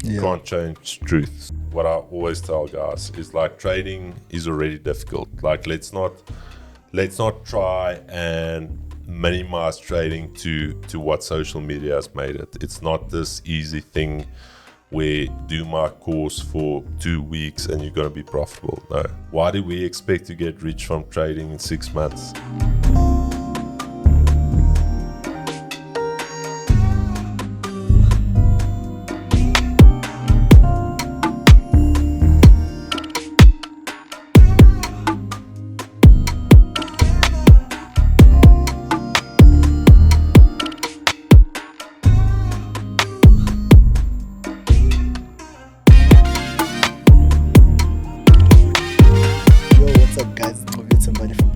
You can't change truth. What I always tell guys is like trading is already difficult. Like let's not try and minimize trading to what social media has made it. It's not this easy thing where do my course for 2 weeks and you're going to be profitable. No. Why do we expect to get rich from trading in 6 months?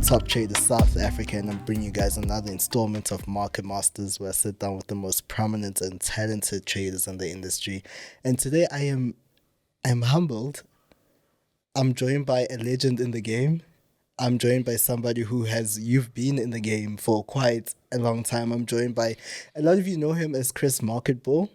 Top Traders South Africa, and I'm bringing you guys another installment of Market Masters, where I sit down with the most prominent and talented traders in the industry. And today I'm humbled. I'm joined by a legend in the game. I'm joined by somebody you've been in the game for quite a long time. I'm joined by, a lot of you know him as Chris Market Bull,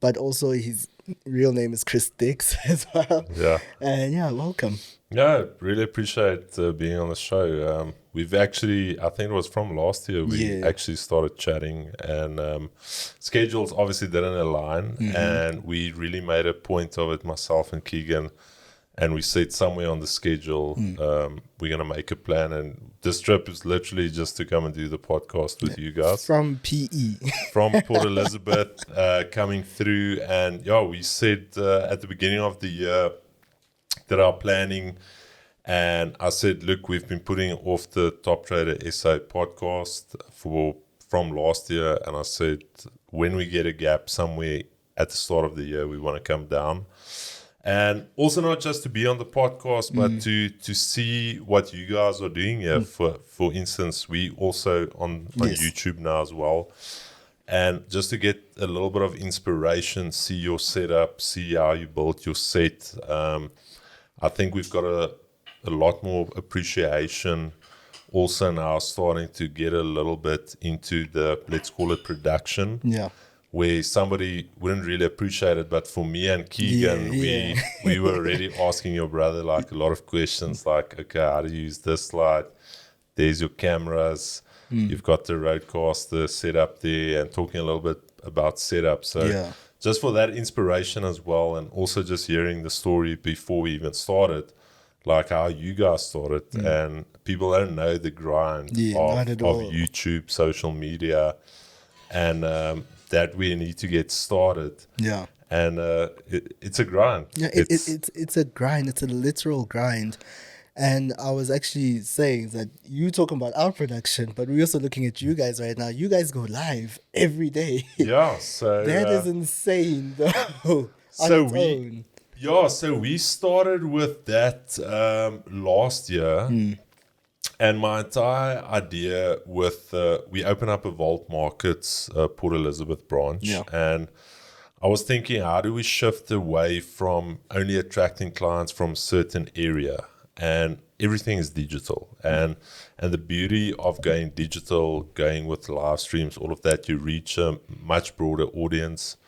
but also his real name is Chris Dix as well. Yeah. And welcome. Yeah, really appreciate being on the show. We've actually, I think it was from last year, we actually started chatting, and schedules obviously didn't align, and we really made a point of it, myself and Keegan, and we said somewhere on the schedule, we're going to make a plan, and this trip is literally just to come and do the podcast with you guys. From PE. From Port Elizabeth, coming through, and we said at the beginning of the year, that our planning, and I said, look, we've been putting off the Top Trader SA podcast from last year, and I said, when we get a gap somewhere at the start of the year, we want to come down, and also not just to be on the podcast, but to see what you guys are doing here. For instance, we also on YouTube now as well, and just to get a little bit of inspiration, see your setup, see how you built your set. I think we've got a lot more appreciation also now, starting to get a little bit into the, let's call it production, where somebody wouldn't really appreciate it. But for me and Keegan, we were already asking your brother like a lot of questions like, okay, how do you use this slide? There's your cameras. You've got the roadcaster set up there, and talking a little bit about setup. So just for that inspiration as well, and also just hearing the story before we even started, like how you guys started, and people don't know the grind of YouTube, social media, and that we need to get started. And it's a grind. It's a grind. It's a literal grind. And I was actually saying that you talking about our production, but we're also looking at you guys right now. You guys go live every day. So that is insane, though. So we started with that last year, and my entire idea with we opened up a Vault Markets Port Elizabeth branch, and I was thinking, how do we shift away from only attracting clients from a certain area? And everything is digital, and the beauty of going digital, going with live streams, all of that, you reach a much broader audience,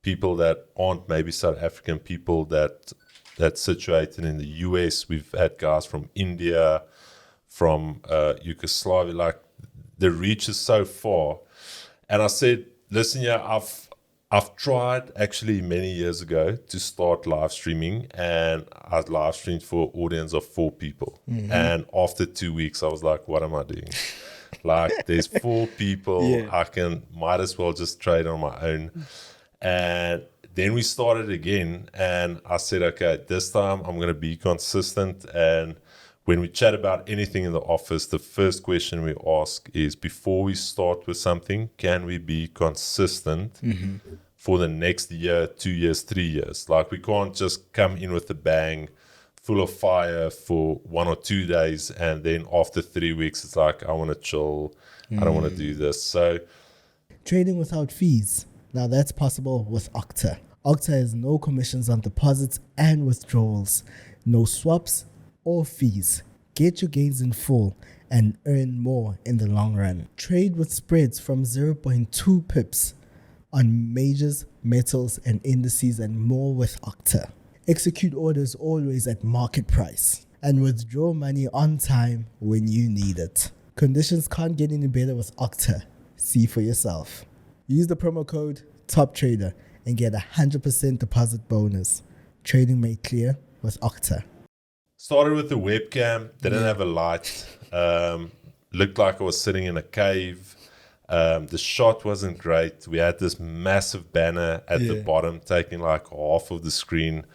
people that aren't maybe South African, people that's situated in the US. We've had guys from India, from Yugoslavia, like the reach is so far. And I said, listen, I've tried actually many years ago to start live streaming, and I live streamed for an audience of 4 people. And after 2 weeks, I was like, what am I doing? Like, there's 4 people, I might as well just trade on my own. And then we started again, and I said, okay, this time I'm going to be consistent. And when we chat about anything in the office, the first question we ask is, before we start with something, can we be consistent for the next year, 2 years, 3 years? Like, we can't just come in with a bang, full of fire for 1 or 2 days, and then after 3 weeks, it's like, I want to chill. I don't want to do this. So trading without fees. Now that's possible with Octa. Octa has no commissions on deposits and withdrawals, no swaps or fees. Get your gains in full and earn more in the long run. Trade with spreads from 0.2 pips on majors, metals, and indices, and more with Octa. Execute orders always at market price and withdraw money on time when you need it. Conditions can't get any better with Octa. See for yourself. Use the promo code TOPTRADER and get a 100% deposit bonus. Trading made clear with Octa. Started with the webcam, didn't have a light, looked like I was sitting in a cave. The shot wasn't great. We had this massive banner at the bottom taking like half of the screen.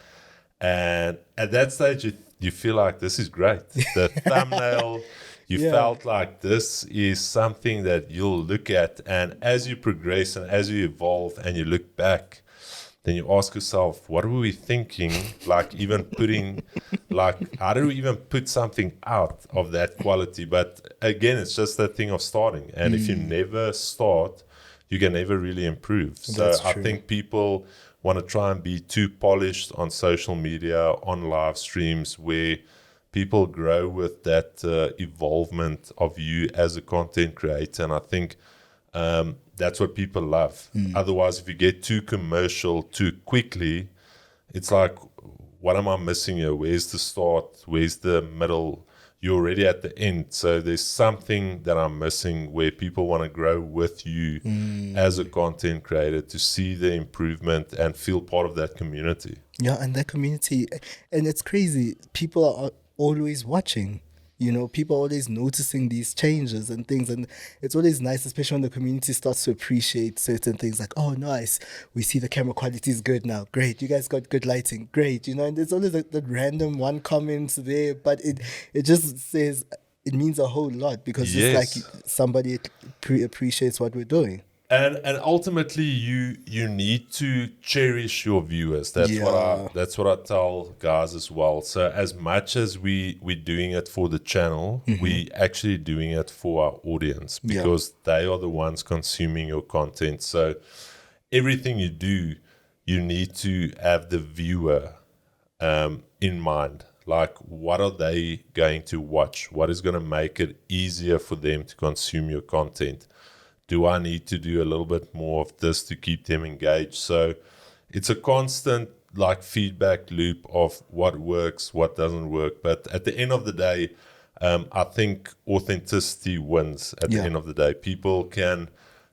And at that stage, you feel like this is great. The thumbnail, you felt like this is something that you'll look at. And as you progress and as you evolve and you look back, then you ask yourself, what were we thinking? Like even putting, like, how do we even put something out of that quality? But again, it's just that thing of starting. And if you never start, you can never really improve. So I think people want to try and be too polished on social media, on live streams, where people grow with that evolvement of you as a content creator. And I think that's what people love. Otherwise, if you get too commercial too quickly, it's like, what am I missing here? Where's the start? Where's the middle? You're already at the end. So there's something that I'm missing where people want to grow with you as a content creator, to see the improvement and feel part of that community. Yeah, and that community, and it's crazy. People are always watching. You know, people are always noticing these changes and things, and it's always nice, especially when the community starts to appreciate certain things, like, oh, nice, we see the camera quality is good now, great, you guys got good lighting, great, you know. And there's always that random one comment there, but it just says, it means a whole lot, because it's like somebody appreciates what we're doing. And ultimately, you need to cherish your viewers. That's what I tell guys as well. So as much as we're doing it for the channel, we actually doing it for our audience, because they are the ones consuming your content. So everything you do, you need to have the viewer in mind. Like, what are they going to watch? What is going to make it easier for them to consume your content? Do I need to do a little bit more of this to keep them engaged? So it's a constant like feedback loop of what works, what doesn't work. But at the end of the day, I think authenticity wins at the end of the day. People can,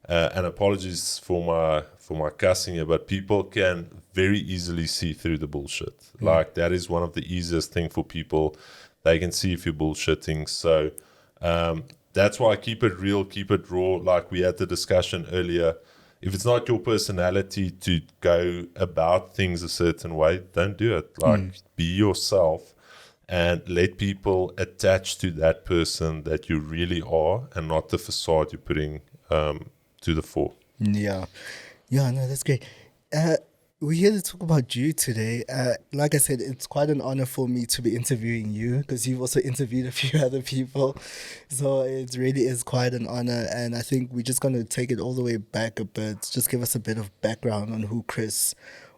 and apologies for my cussing here, but people can very easily see through the bullshit. Like, that is one of the easiest thing for people. They can see if you're bullshitting. So, that's why I keep it real, keep it raw. Like we had the discussion earlier, if it's not your personality to go about things a certain way, don't do it. Like, be yourself and let people attach to that person that you really are, and not the facade you're putting to the fore. Yeah, no, that's great. We're here to talk about you today. Like I said, it's quite an honor for me to be interviewing you, because you've also interviewed a few other people. So it really is quite an honor. And I think we're just going to take it all the way back a bit. Just give us a bit of background on who Chris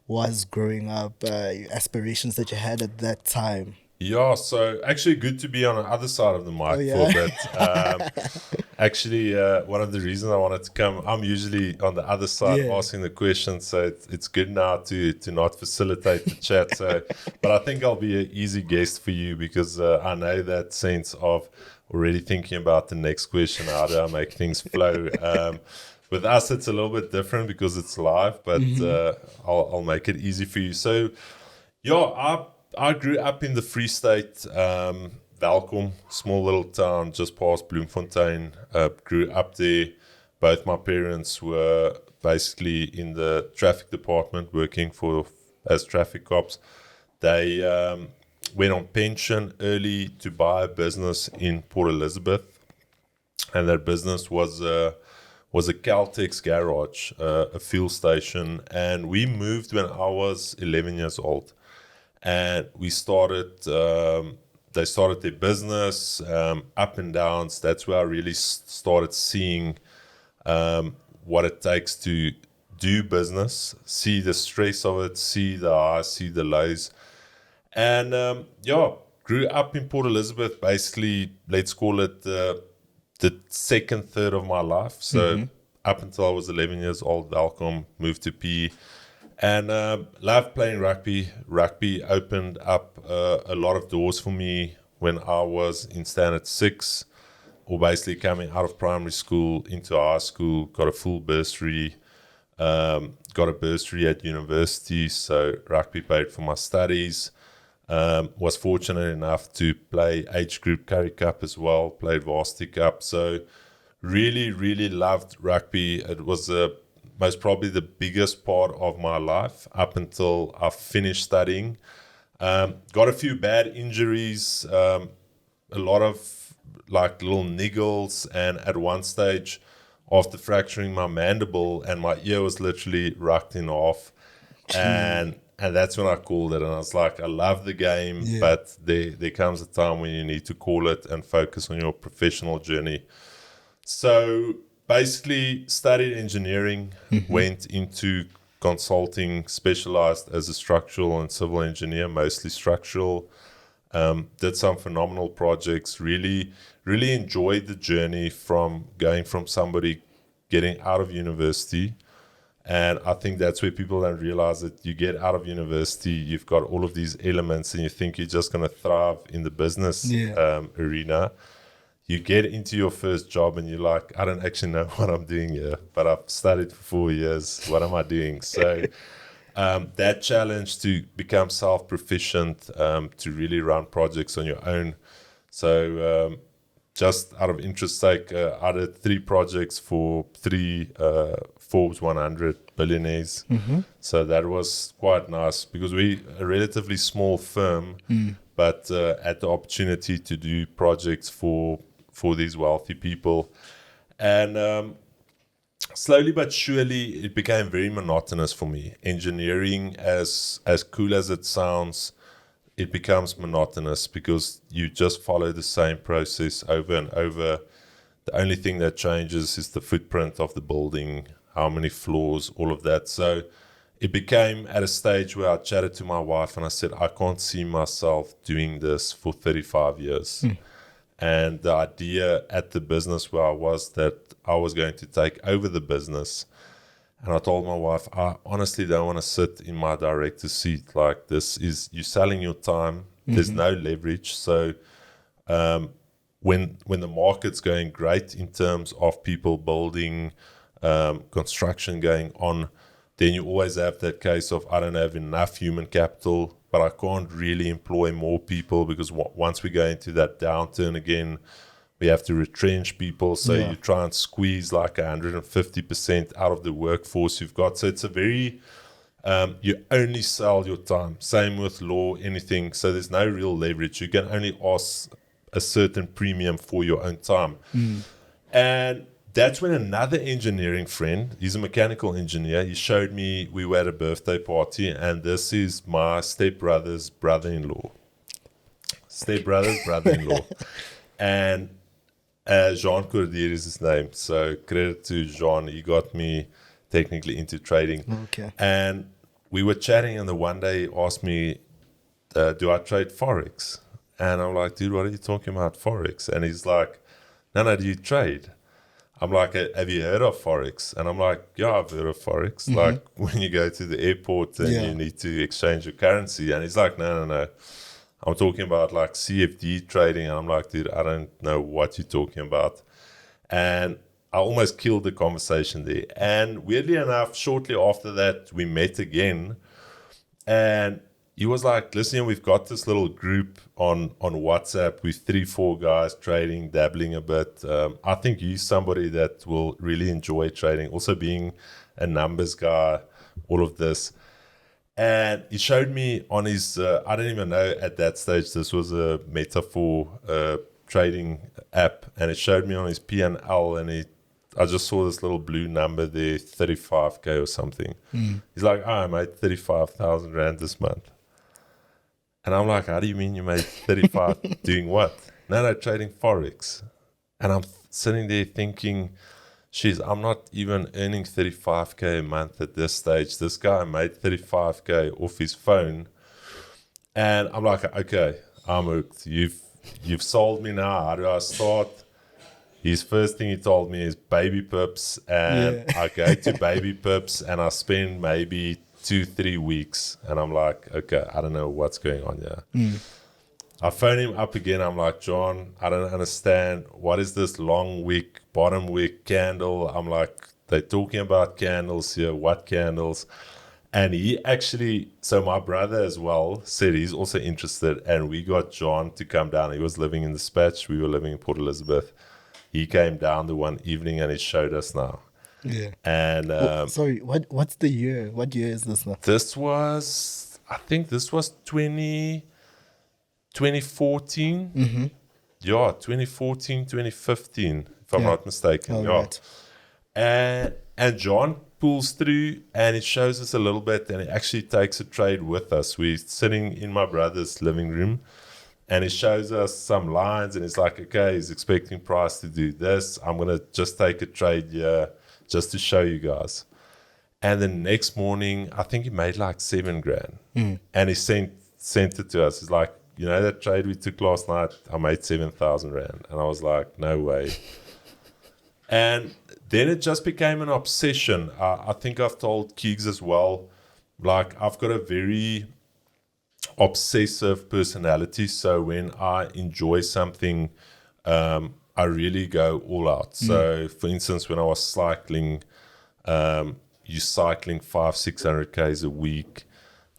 was growing up, aspirations that you had at that time. Yeah, so actually good to be on the other side of the mic for a bit. Actually, one of the reasons I wanted to come, I'm usually on the other side asking the questions, so it's good now to not facilitate the chat. So, but I think I'll be an easy guest for you, because I know that sense of already thinking about the next question, how do I make things flow. With us, it's a little bit different because it's live, but I'll make it easy for you. So, yeah, I grew up in the Free State, Welkom, small little town just past Bloemfontein. Grew up there. Both my parents were basically in the traffic department, working as traffic cops. They went on pension early to buy a business in Port Elizabeth, and that business was a Caltex garage, a fuel station, and we moved when I was 11 years old. And we started, they started their business, up and downs. That's where I really started seeing what it takes to do business, see the stress of it, see the highs, see the lows. And grew up in Port Elizabeth, basically, let's call it the second third of my life. So up until I was 11 years old, Welcome, moved to PE. And loved playing rugby. Rugby opened up a lot of doors for me when I was in standard 6, or basically coming out of primary school into high school, got a full bursary, got a bursary at university, so rugby paid for my studies. Was fortunate enough to play age group Currie Cup as well, played Varsity Cup. So really, really loved rugby. It was most probably the biggest part of my life up until I finished studying. Got a few bad injuries, a lot of like little niggles, and at one stage, after fracturing my mandible, and my ear was literally rucked in half, and that's when I called it. And I was like, I love the game, but there comes a time when you need to call it and focus on your professional journey. So basically studied engineering, went into consulting, specialized as a structural and civil engineer, mostly structural. Did some phenomenal projects, really enjoyed the journey from going from somebody getting out of university. And I think that's where people don't realize that you get out of university, you've got all of these elements, and you think you're just going to thrive in the business arena. You get into your first job and you're like, I don't actually know what I'm doing here, but I've studied for 4 years. What am I doing? So that challenge to become self-proficient, to really run projects on your own. So just out of interest sake, I did 3 projects for 3 Forbes 100 billionaires. So that was quite nice because we're a relatively small firm, but had the opportunity to do projects for these wealthy people. And slowly but surely, it became very monotonous for me. Engineering, as cool as it sounds, it becomes monotonous because you just follow the same process over and over. The only thing that changes is the footprint of the building, how many floors, all of that. So it became at a stage where I chatted to my wife and I said, I can't see myself doing this for 35 years. And the idea at the business where I was that I was going to take over the business. And I told my wife, I honestly don't want to sit in my director's seat. Like, this is, you're selling your time. There's no leverage. So when the market's going great in terms of people building, construction going on, then you always have that case of, I don't have enough human capital, but I can't really employ more people because once we go into that downturn again, we have to retrench people. So you try and squeeze like 150% out of the workforce you've got. So it's a very, you only sell your time. Same with law, anything. So there's no real leverage. You can only ask a certain premium for your own time. And that's when another engineering friend, he's a mechanical engineer, he showed me, we were at a birthday party, and this is my stepbrother's brother-in-law. And Jean Cordier is his name. So credit to Jean, he got me technically into trading. Okay. And we were chatting, and the one day he asked me, do I trade Forex? And I'm like, dude, what are you talking about, Forex? And he's like, no, do you trade? I'm like, have you heard of Forex? And I'm like, yeah, I've heard of Forex. Like when you go to the airport and you need to exchange your currency. And he's like, no. I'm talking about like CFD trading. And I'm like, dude, I don't know what you're talking about. And I almost killed the conversation there. And weirdly enough, shortly after that, we met again. And he was like, listen, we've got this little group on WhatsApp with 3-4 guys trading, dabbling a bit. I think you're somebody that will really enjoy trading, also being a numbers guy, all of this. And he showed me on his, I don't even know at that stage, this was a metaphor trading app. And it showed me on his P&L, and I just saw this little blue number there, 35K or something. He's like, I made 35,000 Rand this month. And I'm like, how do you mean you made 35 doing what? No, trading Forex. And I'm sitting there thinking, geez, I'm not even earning 35K a month at this stage. This guy made 35K off his phone. And I'm like, okay, I'm hooked. You've sold me now. How do I start? His first thing he told me is baby pips, and I go to baby pips and I spend maybe 2-3 weeks, and I'm like, okay, I don't know what's going on here. I phone him up again. I'm like, John, I don't understand. What is this long wick, bottom wick candle? I'm like, they're talking about candles here. What candles? And he actually, so my brother as well said he's also interested, and we got John to come down. He was living in Dispatch. We were living in Port Elizabeth. He came down the one evening and he showed us now. Yeah. And sorry, what's the year? What year is this now? This was, I think this was 2014. Mm-hmm. Yeah, 2014, 2015, if I'm not mistaken. All yeah. right. And John pulls through and it shows us a little bit, and he actually takes a trade with us. We're sitting in my brother's living room, and he shows us some lines, and he's like, okay, he's expecting price to do this. I'm going to just take a trade here just to show you guys. And the next morning, I think he made like $7,000. And he sent it to us. He's like, you know that trade we took last night? I made 7,000 Rand. And I was like, no way. And then it just became an obsession. I think I've told Keegs as well, like I've got a very obsessive personality. So when I enjoy something, I really go all out. So for instance, when I was cycling, you're cycling 500-600 Ks a week.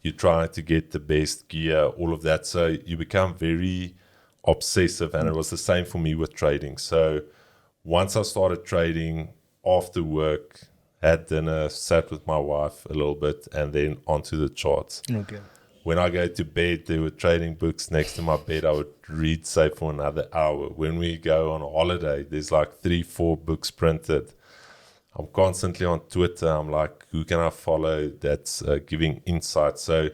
You're trying to get the best gear, all of that. So you become very obsessive. And it was the same for me with trading. So once I started trading, after work, had dinner, sat with my wife a little bit, and then onto the charts. Okay. When I go to bed, there were trading books next to my bed. I would read, say, for another hour. When we go on a holiday, there's like 3-4 books printed. I'm constantly on Twitter. I'm like, who can I follow that's giving insight? So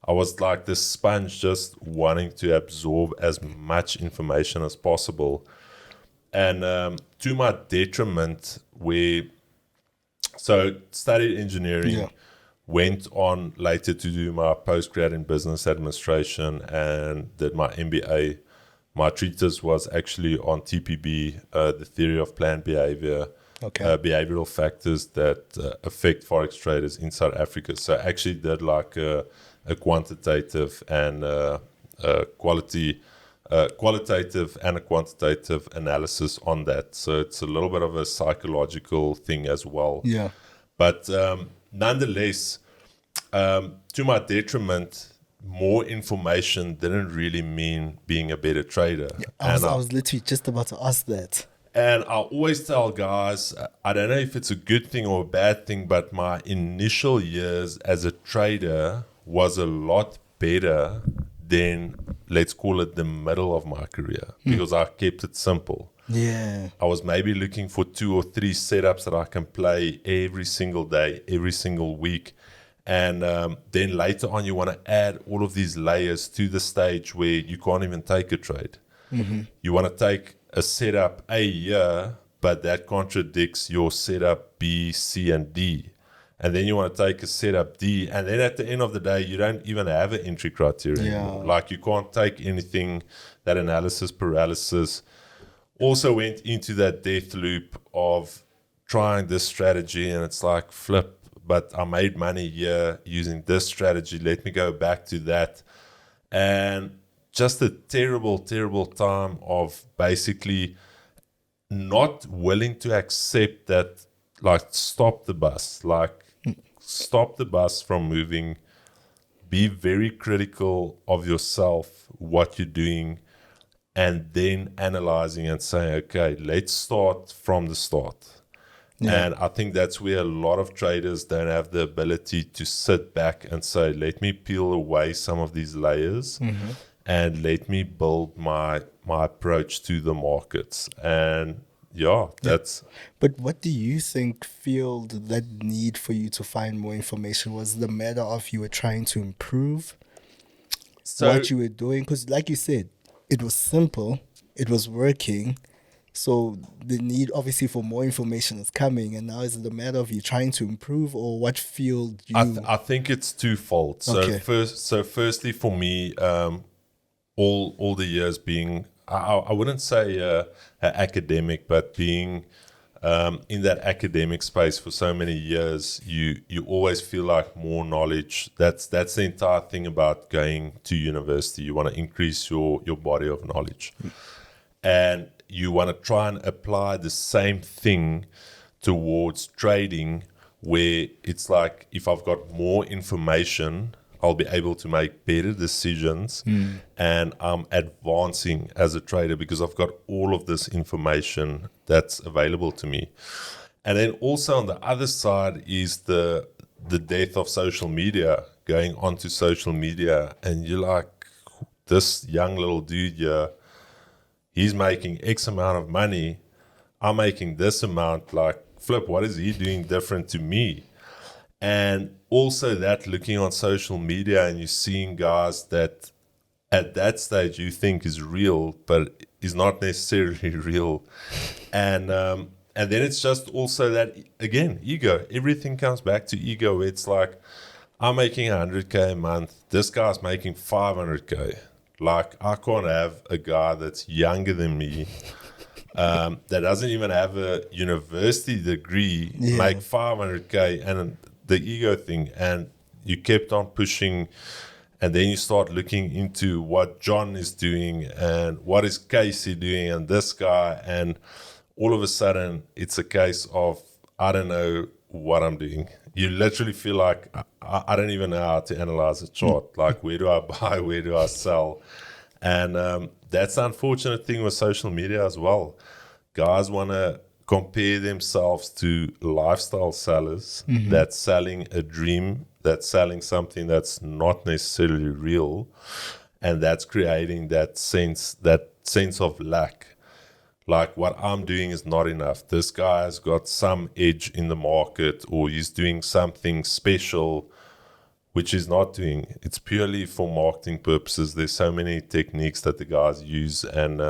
I was like this sponge, just wanting to absorb as much information as possible. And to my detriment, studied engineering, went on later to do my postgrad in business administration and did my MBA. My treatise was actually on TPB, the theory of planned behavior, behavioral factors that affect Forex traders in South Africa. So I actually did like a quantitative and qualitative and a quantitative analysis on that. So it's a little bit of a psychological thing as well. Yeah. But nonetheless, to my detriment, more information didn't really mean being a better trader. I was literally just about to ask that. And I always tell guys, I don't know if it's a good thing or a bad thing, but my initial years as a trader was a lot better than, let's call it, the middle of my career, because I kept it simple. Yeah. I was maybe looking for 2 or 3 setups that I can play every single day, every single week. And then later on, you want to add all of these layers to the stage where you can't even take a trade. Mm-hmm. You want to take a setup A here, but that contradicts your setup B, C, and D. And then you want to take a setup D, and then at the end of the day, you don't even have an entry criteria anymore. Like you can't take anything. That analysis paralysis also went into that death loop of trying this strategy, and it's like, flip, but I made money here using this strategy. Let me go back to that. And just a terrible, terrible time of basically not willing to accept that, like, stop the bus, stop the bus from moving, be very critical of yourself, what you're doing, and then analyzing and saying, okay, let's start from the start. Yeah. And I think that's where a lot of traders don't have the ability to sit back and say, let me peel away some of these layers and let me build my approach to the markets. And that's... But what do you think fueled that need for you to find more information? Was it the matter of you were trying to improve what you were doing? Because like you said, it was simple, it was working. So the need, obviously, for more information is coming, and now is it a matter of you trying to improve, or what fueled you? I think it's twofold. So firstly, for me, all the years being I wouldn't say an academic, but being in that academic space for so many years, you always feel like more knowledge. That's the entire thing about going to university. You want to increase your body of knowledge, and you want to try and apply the same thing towards trading, where it's like, if I've got more information, I'll be able to make better decisions, and I'm advancing as a trader because I've got all of this information that's available to me. And then also on the other side is the death of social media, going onto social media, and you're like, this young little dude here, he's making X amount of money, I'm making this amount, like, flip, what is he doing different to me? And also that looking on social media and you're seeing guys that at that stage you think is real, but is not necessarily real. And then it's just also that, again, ego. Everything comes back to ego. It's like, I'm making 100K a month. This guy's making 500K. Like, I can't have a guy that's younger than me, that doesn't even have a university degree, make 500K, and the ego thing. And you kept on pushing, and then you start looking into what John is doing and what is Casey doing and this guy, and all of a sudden it's a case of, I don't know what I'm doing. You literally feel like, I don't even know how to analyze a chart. Like, where do I buy, where do I sell? And that's the unfortunate thing with social media as well. Guys want to compare themselves to lifestyle sellers that's selling a dream, that's selling something that's not necessarily real, and that's creating that sense of lack. Like, what I'm doing is not enough. This guy has got some edge in the market, or he's doing something special, which he's not doing. It's purely for marketing purposes. There's so many techniques that the guys use, and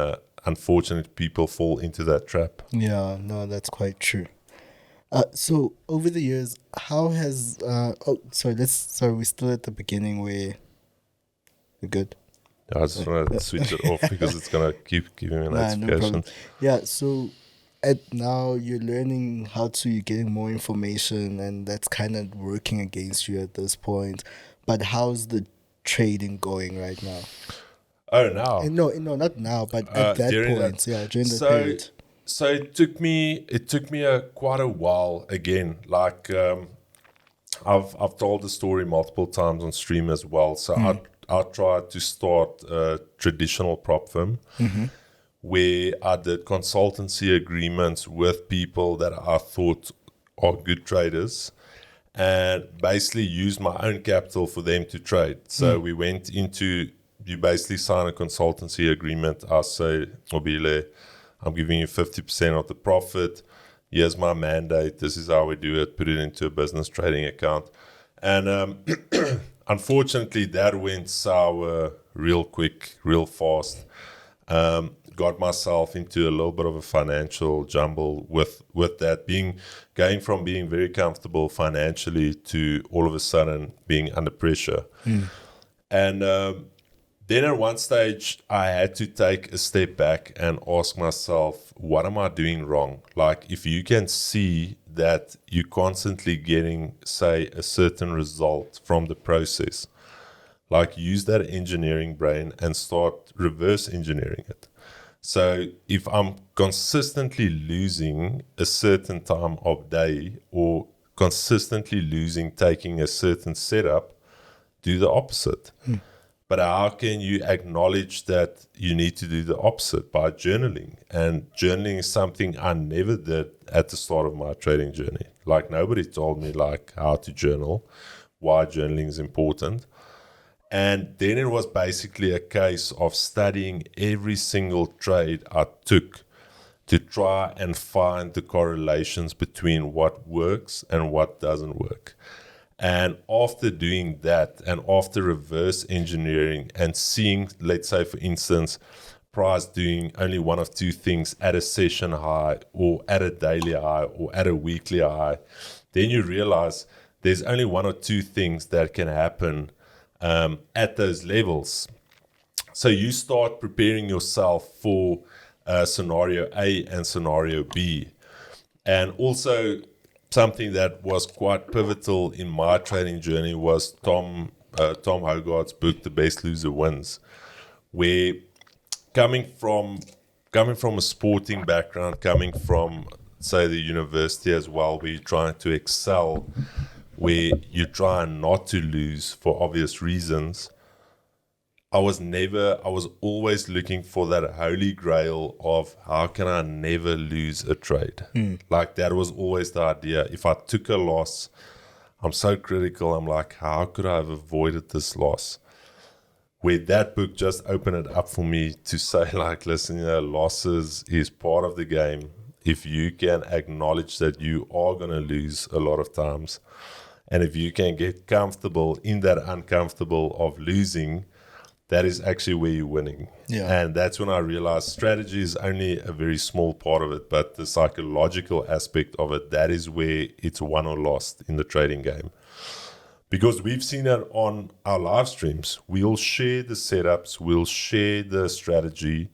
unfortunately, people fall into that trap. Yeah, no, that's quite true. So over the years, how has we're still at the beginning where we're good. I just want to switch it off because it's gonna keep giving me a notification. No, yeah, so now you're learning you're getting more information, and that's kind of working against you at this point. But how's the trading going right now? Oh, now? No, not now, but at that point, during the period. So it took me quite a while. Again, like I've told the story multiple times on stream as well. So I tried to start a traditional prop firm where I did consultancy agreements with people that I thought are good traders, and basically used my own capital for them to trade. So we went into, you basically sign a consultancy agreement. I say, Nqobile, I'm giving you 50% of the profit. Here's my mandate. This is how we do it. Put it into a business trading account. And unfortunately, that went sour real quick, real fast. Got myself into a little bit of a financial jumble with that, going from being very comfortable financially to all of a sudden being under pressure. And then at one stage, I had to take a step back and ask myself, what am I doing wrong? Like, if you can see that you're constantly getting, say, a certain result from the process, like, use that engineering brain and start reverse engineering it. So if I'm consistently losing a certain time of day, or consistently losing taking a certain setup, do the opposite. But how can you acknowledge that you need to do the opposite? By journaling. And journaling is something I never did at the start of my trading journey. Like, nobody told me like how to journal, why journaling is important. And then it was basically a case of studying every single trade I took to try and find the correlations between what works and what doesn't work. And after doing that, and after reverse engineering and seeing, let's say, for instance, price doing only one of two things at a session high, or at a daily high, or at a weekly high, then you realize there's only one or two things that can happen at those levels. So you start preparing yourself for scenario A and scenario B. And also something that was quite pivotal in my trading journey was Tom Hogarth's book, The Best Loser Wins, where coming from a sporting background, coming from, say, the university as well, where you're trying to excel, where you're trying not to lose for obvious reasons, I was always looking for that holy grail of how can I never lose a trade? Like that was always the idea. If I took a loss, I'm so critical. I'm like, how could I have avoided this loss? Where that book just opened it up for me to say, like, listen, losses is part of the game. If you can acknowledge that you are going to lose a lot of times, and if you can get comfortable in that uncomfortable of losing, that is actually where you're winning. Yeah. And that's when I realized strategy is only a very small part of it, but the psychological aspect of it, that is where it's won or lost in the trading game. Because we've seen it on our live streams. We'll share the setups, we'll share the strategy,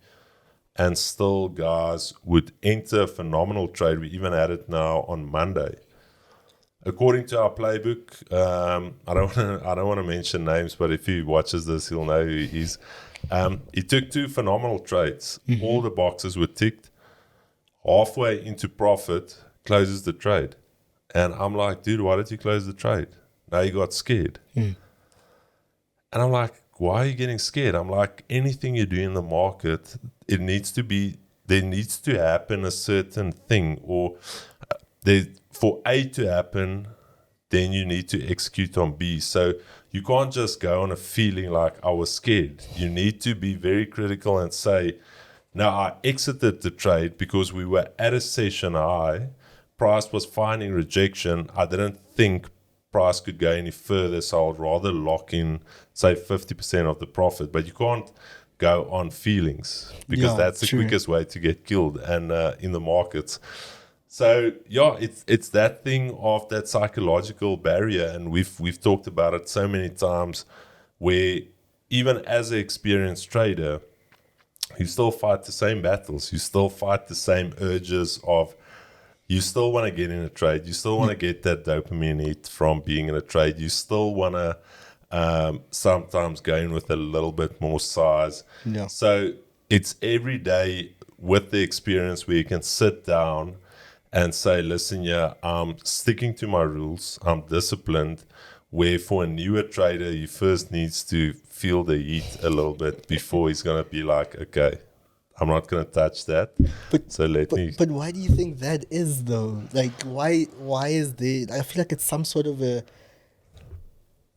and still guys would enter a phenomenal trade. We even had it now on Monday. According to our playbook, I don't want to mention names, but if he watches this, he'll know who he is. He took 2 phenomenal trades. All the boxes were ticked. Halfway into profit, closes the trade. And I'm like, dude, why did you close the trade? Now you got scared. And I'm like, why are you getting scared? I'm like, anything you do in the market, there needs to happen a certain thing, or for A to happen, then you need to execute on B. So you can't just go on a feeling like I was scared. You need to be very critical and say, now I exited the trade because we were at a session high. Price was finding rejection. I didn't think price could go any further, so I'd rather lock in, say, 50% of the profit. But you can't go on feelings, because that's the quickest way to get killed and in the markets. So it's that thing of that psychological barrier, and we've talked about it so many times, where even as an experienced trader, you still fight the same battles. You still fight the same urges of, you still want to get in a trade. You still want to get that dopamine hit from being in a trade. You still want to sometimes go in with a little bit more size. Yeah. So it's every day with the experience where you can sit down and say, listen, I'm sticking to my rules. I'm disciplined. Where for a newer trader, he first needs to feel the heat a little bit before he's going to be like, okay, I'm not going to touch that. But why do you think that is, though? Like, why is there? I feel like it's some sort of a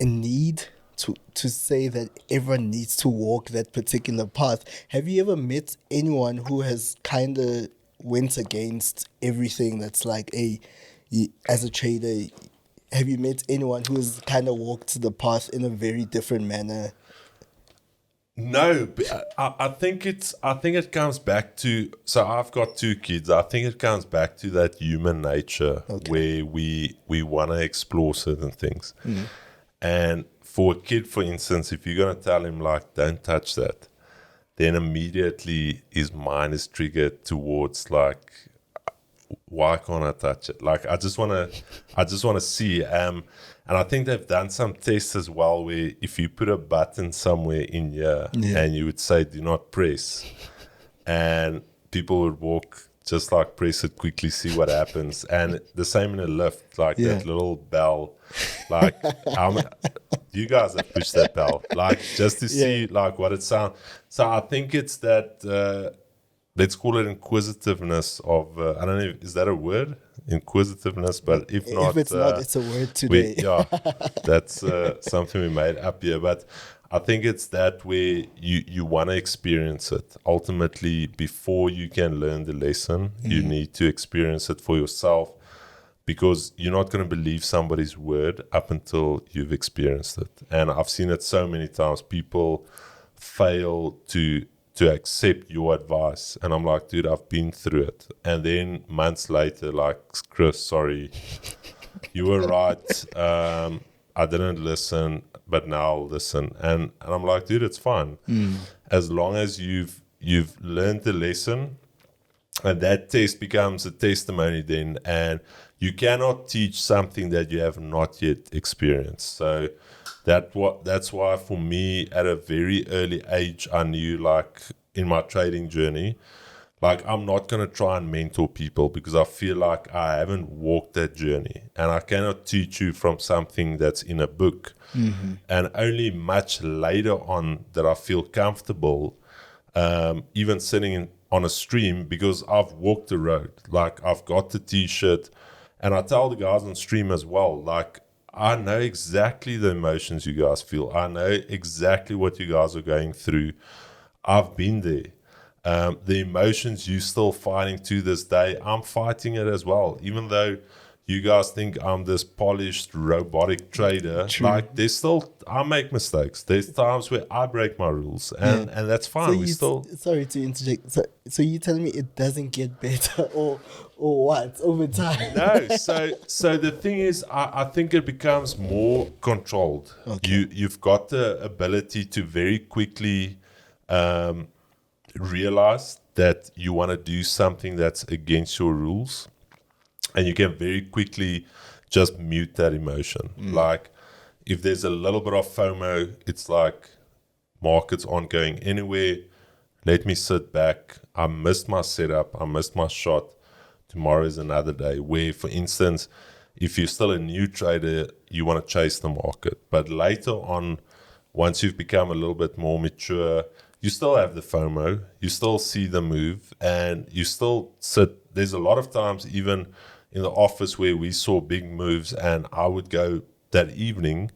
need to say that everyone needs to walk that particular path. Have you ever met anyone who has kind of went against everything that's like, as a trader, have you met anyone who has kind of walked the path in a very different manner? No, I think it comes back to, so I've got 2 kids. I think it comes back to that human nature, where we want to explore certain things. And for a kid, for instance, if you're going to tell him like, don't touch that, then immediately his mind is triggered towards like, why can't I touch it? Like, I just want to see. And I think they've done some tests as well, where if you put a button somewhere in here and you would say, do not press, and people would walk just like press it quickly, see what happens. And the same in a lift, like that little bell, like you guys have pushed that bell, like just to see like what it sounds. So I think it's that, let's call it inquisitiveness of, I don't know, is that a word? Inquisitiveness, but if not, it's not, it's a word today. That's something we made up here. But I think it's that where you want to experience it. Ultimately, before you can learn the lesson, you need to experience it for yourself, because you're not going to believe somebody's word up until you've experienced it. And I've seen it so many times. People fail to accept your advice, and I'm like, dude, I've been through it. And then months later, like, Chris, sorry, you were right. I didn't listen, but now I'll listen. And I'm like, dude, it's fine. As long as you've learned the lesson, and that test becomes a testimony then, and you cannot teach something that you have not yet experienced. So that's why for me, at a very early age, I knew, like, in my trading journey, like, I'm not going to try and mentor people because I feel like I haven't walked that journey, and I cannot teach you from something that's in a book. And only much later on that I feel comfortable, even sitting on a stream, because I've walked the road. Like, I've got the t-shirt, and I tell the guys on stream as well, like, I know exactly the emotions you guys feel. I know exactly what you guys are going through. I've been there. The emotions you're still fighting to this day, I'm fighting it as well. Even though you guys think I'm this polished robotic trader, like, there's still, I make mistakes. There's times where I break my rules, and that's fine. Sorry to interject. So you telling me it doesn't get better or what over time? No. So the thing is, I think it becomes more controlled. Okay. You've got the ability to very quickly realize that you want to do something that's against your rules, and you can very quickly just mute that emotion. Like, if there's a little bit of FOMO, it's like, markets aren't going anywhere. Let me sit back. I missed my setup. I missed my shot. Tomorrow is another day. Where, for instance, if you're still a new trader, you want to chase the market. But later on, once you've become a little bit more mature, you still have the FOMO. You still see the move, and you still sit. There's a lot of times, even in the office, where we saw big moves, and I would go that evening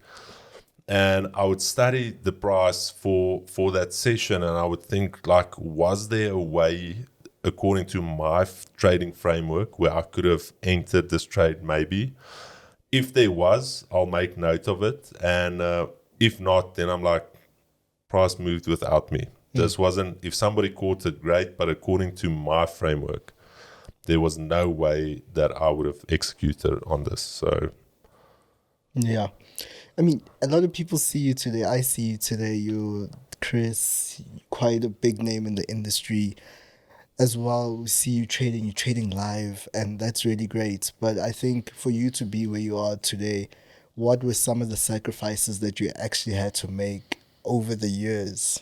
and I would study the price for that session, and I would think, like, was there a way, according to my trading framework, where I could have entered this trade? Maybe. If there was, I'll make note of it, and if not, then I'm like, price moved without me. This wasn't, if somebody caught it, great, but according to my framework, there was no way that I would have executed on this. So yeah, I mean, a lot of people see you today. I see you today. You're Chris, quite a big name in the industry as well. We see you trading. You're trading live, and that's really great. But I think for you to be where you are today, what were some of the sacrifices that you actually had to make over the years?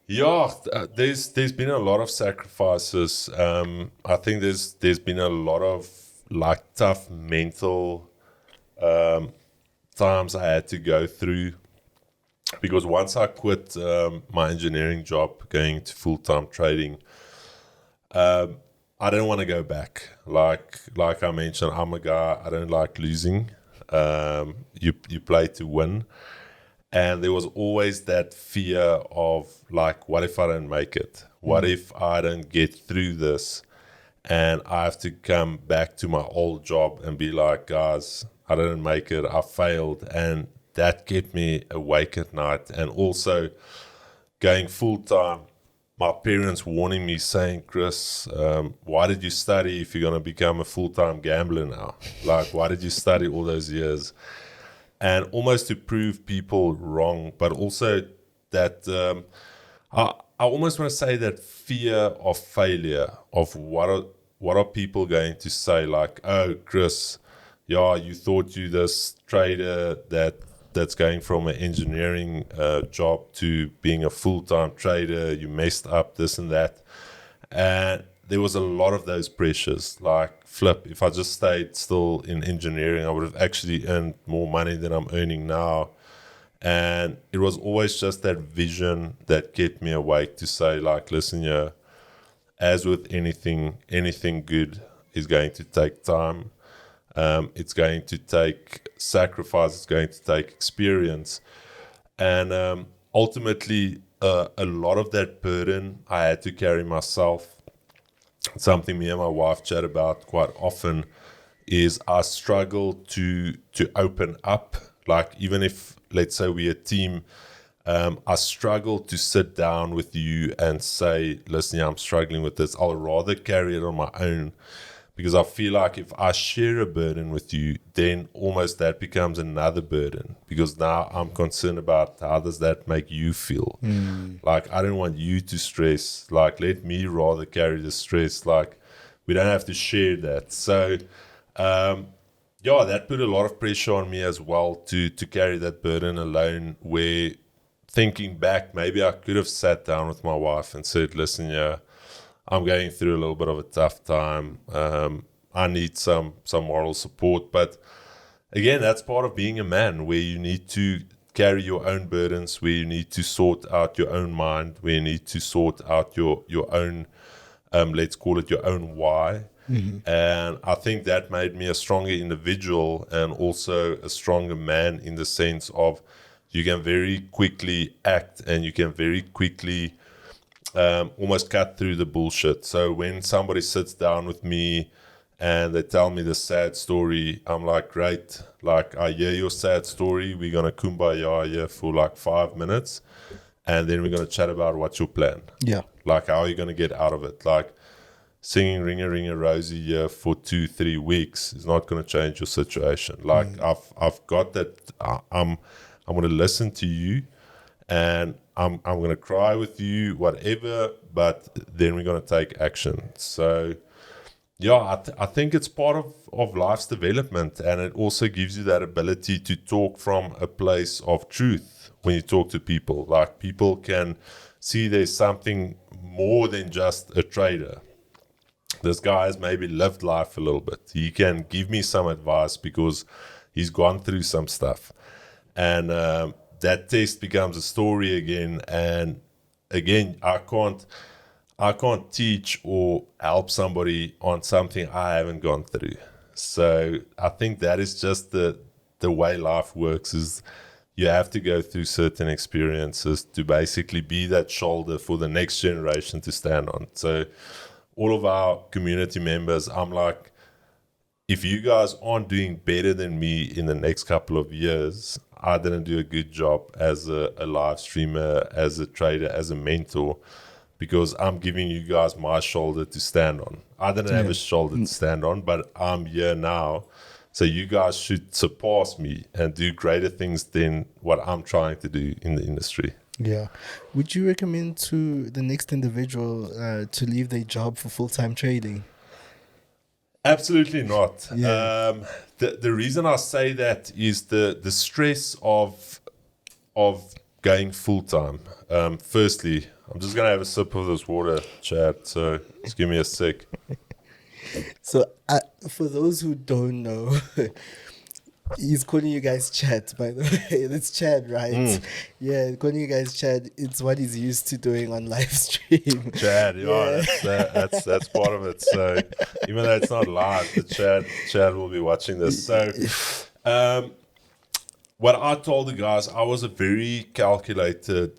Yeah, there's been a lot of sacrifices. I think there's been a lot of, like, tough mental times I had to go through, because once I quit my engineering job, going to full-time trading, I didn't want to go back. Like I mentioned, I'm a guy, I don't like losing. You play to win. And there was always that fear of, like, what if I don't make it? What if I don't get through this and I have to come back to my old job and be like, guys, I didn't make it, I failed. And that kept me awake at night. And also going full-time, my parents warning me, saying, Chris, why did you study if you're going to become a full-time gambler now? Like, why did you study all those years? And almost to prove people wrong, but also that I almost want to say that fear of failure, of what are people going to say? Like, oh, Chris, yeah, you thought you this trader that's going from an engineering job to being a full-time trader, you messed up this and that. And there was a lot of those pressures, like, flip, if I just stayed still in engineering, I would have actually earned more money than I'm earning now. And it was always just that vision that kept me awake to say, like, listen, yeah, as with anything good is going to take time. It's going to take sacrifice. It's going to take experience. And ultimately, a lot of that burden I had to carry myself. Something me and my wife chat about quite often is I struggle to open up. Like, even if, let's say, we're a team, I struggle to sit down with you and say, listen, yeah, I'm struggling with this. I'll rather carry it on my own, because I feel like if I share a burden with you, then almost that becomes another burden, because now I'm concerned about how does that make you feel. Like, I don't want you to stress. Like, let me rather carry the stress. Like, we don't have to share that. So yeah, that put a lot of pressure on me as well to carry that burden alone, where thinking back, maybe I could have sat down with my wife and said, listen, yeah, I'm going through a little bit of a tough time. I need some moral support. But again, that's part of being a man, where you need to carry your own burdens, where you need to sort out your own mind, where you need to sort out your own, let's call it your own why. And I think that made me a stronger individual and also a stronger man, in the sense of you can very quickly act and you can very quickly almost cut through the bullshit. So when somebody sits down with me and they tell me the sad story, I'm like, great, like, I hear your sad story. We're going to kumbaya here for like 5 minutes, and then we're going to chat about what's your plan. Yeah. Like, how are you going to get out of it? Like, singing Ring a Ring a Rosie here for 2-3 weeks is not going to change your situation. Like, I've got that. I'm going to listen to you, and I'm going to cry with you, whatever, but then we're going to take action. So, yeah, I think it's part of life's development, and it also gives you that ability to talk from a place of truth when you talk to people. Like, people can see there's something more than just a trader. This guy has maybe lived life a little bit. He can give me some advice because he's gone through some stuff. And that test becomes a story again. And again, I can't teach or help somebody on something I haven't gone through. So I think that is just the way life works, is you have to go through certain experiences to basically be that shoulder for the next generation to stand on. So all of our community members, I'm like, if you guys aren't doing better than me in the next couple of years, I didn't do a good job as a live streamer, as a trader, as a mentor, because I'm giving you guys my shoulder to stand on. I didn't have a shoulder to stand on, but I'm here now. So you guys should surpass me and do greater things than what I'm trying to do in the industry. Yeah. Would you recommend to the next individual to leave their job for full-time trading? Absolutely not. Yeah. The reason I say that is the stress of going full-time. Firstly, I'm just going to have a sip of this water, Chad, so just give me a sec. So for those who don't know, he's calling you guys Chad, by the way. It's Chad, right? Yeah, calling you guys Chad. It's what he's used to doing on live stream. Chad, that's part of it. So even though it's not live, the Chad will be watching this. So what I told the guys, I was a very calculated,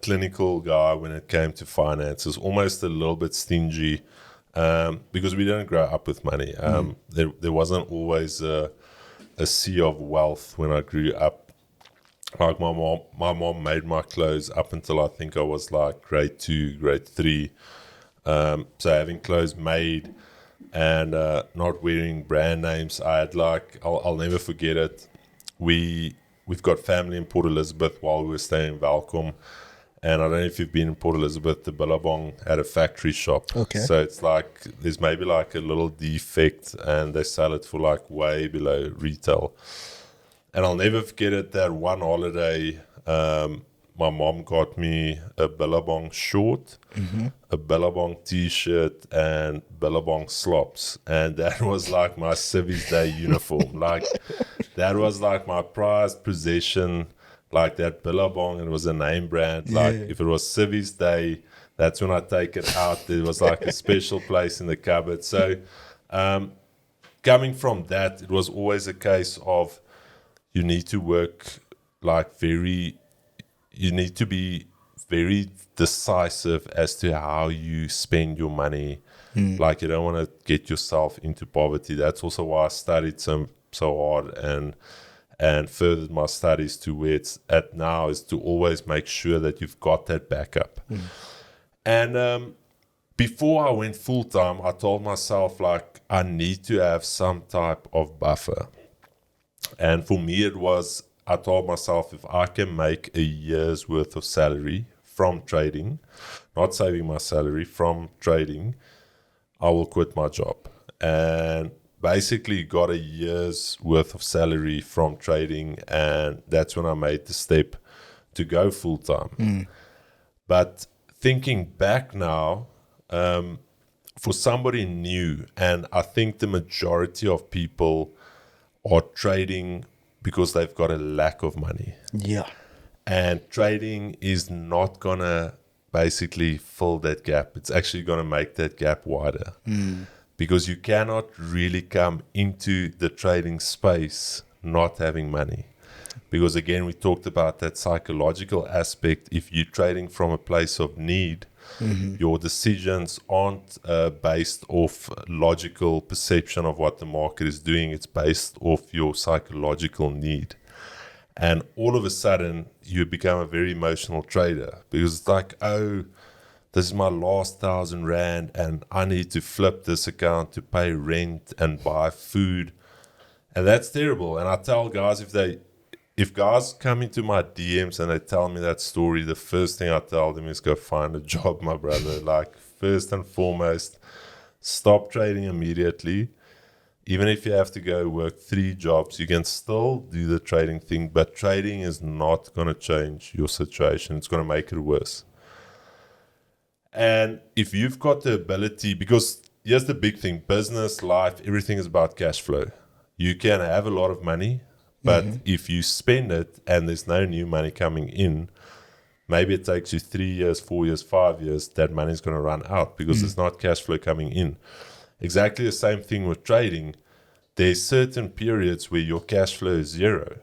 clinical guy when it came to finances, almost a little bit stingy, because we didn't grow up with money. There wasn't always a sea of wealth when I grew up. Like my mom made my clothes up until I think I was like grade 2, grade 3. So having clothes made and not wearing brand names, I had like, I'll never forget it. We've got family in Port Elizabeth while we were staying in Welkom. And I don't know if you've been in Port Elizabeth, the Billabong had a factory shop. Okay. So it's like, there's maybe like a little defect and they sell it for like way below retail. And I'll never forget it, that one holiday, my mom got me a Billabong short, a Billabong t-shirt, and Billabong slops. And that was like my Civies Day uniform. Like, that was like my prized possession. Like that Billabong, it was a name brand. Like if it was Civies Day, that's when I take it out. There was like a special place in the cupboard. So coming from that, it was always a case of you need to work like you need to be very decisive as to how you spend your money. Like you don't want to get yourself into poverty. That's also why I studied so hard and furthered my studies to where it's at now, is to always make sure that you've got that backup. And before I went full time, I told myself like I need to have some type of buffer. And for me, I told myself if I can make a year's worth of salary from trading, not saving my salary, from trading, I will quit my job. And basically got a year's worth of salary from trading, and that's when I made the step to go full time. But thinking back now, for somebody new, and I think the majority of people are trading because they've got a lack of money. Yeah. And trading is not going to basically fill that gap. It's actually going to make that gap wider. Because you cannot really come into the trading space not having money. Because again, we talked about that psychological aspect. If you're trading from a place of need, your decisions aren't based off logical perception of what the market is doing. It's based off your psychological need. And all of a sudden, you become a very emotional trader. Because it's like, oh, this is my last 1,000 Rand and I need to flip this account to pay rent and buy food. And that's terrible. And I tell guys, if guys come into my DMs and they tell me that story, the first thing I tell them is go find a job, my brother. Like, first and foremost, stop trading immediately. Even if you have to go work 3 jobs, you can still do the trading thing. But trading is not going to change your situation. It's going to make it worse. And if you've got the ability, because here's the big thing, business, life, everything is about cash flow. You can have a lot of money, but if you spend it and there's no new money coming in, maybe it takes you 3 years, 4 years, 5 years, that money is going to run out because there's not cash flow coming in. Exactly the same thing with trading. There's certain periods where your cash flow is zero,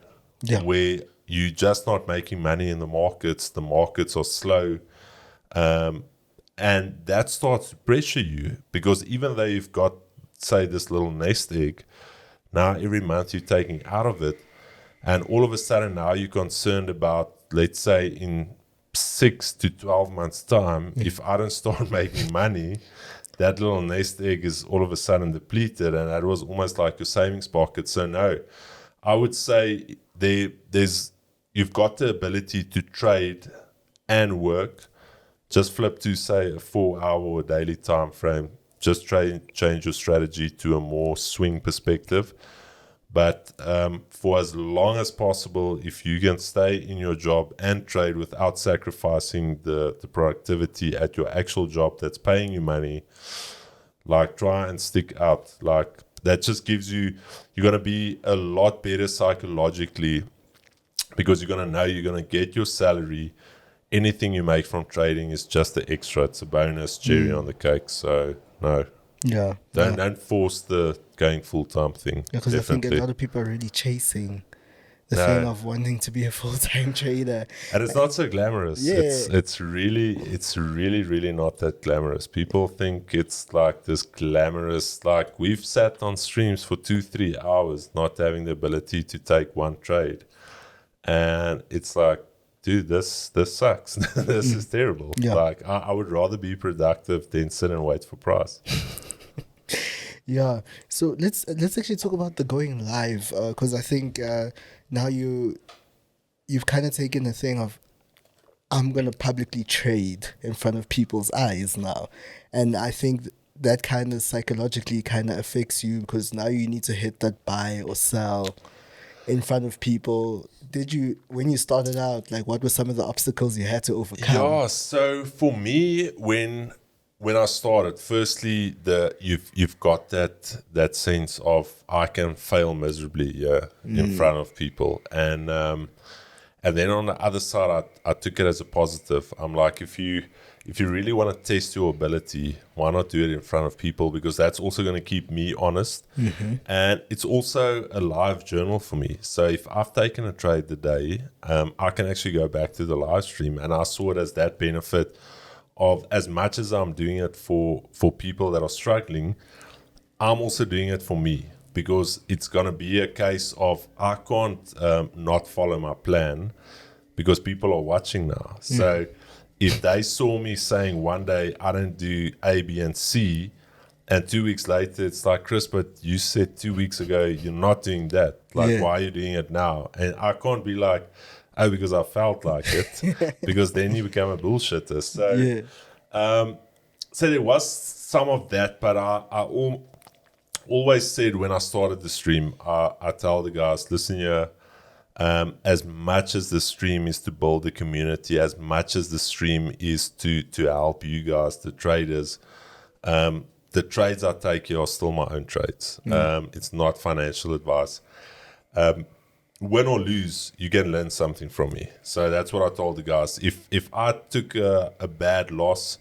where you're just not making money in the markets are slow. And that starts to pressure you because even though you've got, say, this little nest egg, now every month you're taking out of it, and all of a sudden now you're concerned about, let's say, in 6 to 12 months' time, if I don't start making money, that little nest egg is all of a sudden depleted, and that was almost like your savings pocket. So no, I would say you've got the ability to trade and work. Just flip to, say, a 4-hour or daily time frame. Just change your strategy to a more swing perspective. But for as long as possible, if you can stay in your job and trade without sacrificing the productivity at your actual job that's paying you money, like, try and stick out. Like, that just gives you're going to be a lot better psychologically because you're going to know you're going to get your salary. Anything you make from trading is just the extra. It's a bonus, cherry on the cake. So, no. Yeah. Don't force the going full-time thing. Because I think a lot of people are really chasing the thing of wanting to be a full-time trader. And it's not so glamorous. Yeah. It's really, really not that glamorous. People think it's like this glamorous, like we've sat on streams for 2-3 hours not having the ability to take one trade. And it's like, dude, this sucks. This is terrible. Yeah. Like, I would rather be productive than sit and wait for price. Yeah. So let's actually talk about the going live, because I think now you've kind of taken the thing of, I'm going to publicly trade in front of people's eyes now. And I think that kind of psychologically kind of affects you because now you need to hit that buy or sell in front of people. When you started out, like, what were some of the obstacles you had to overcome? Yeah, so for me, when I started, firstly, you've got that sense of I can fail miserably in front of people, and then on the other side, I took it as a positive. I'm like, if you really want to test your ability, why not do it in front of people? Because that's also going to keep me honest. And it's also a live journal for me. So if I've taken a trade today, I can actually go back to the live stream. And I saw it as that benefit of, as much as I'm doing it for people that are struggling, I'm also doing it for me. Because it's going to be a case of I can't not follow my plan because people are watching now. So if they saw me saying one day I don't do A, B, and C, and 2 weeks later it's like, Chris, but you said 2 weeks ago you're not doing that. Like, why are you doing it now? And I can't be like, oh, because I felt like it, because then you become a bullshitter. So, so there was some of that, but I always said when I started the stream, I tell the guys, listen here, as much as the stream is to build a community, as much as the stream is to help you guys, the traders, the trades I take here are still my own trades. It's not financial advice. Win or lose, you can learn something from me. So that's what I told the guys. If I took a bad loss,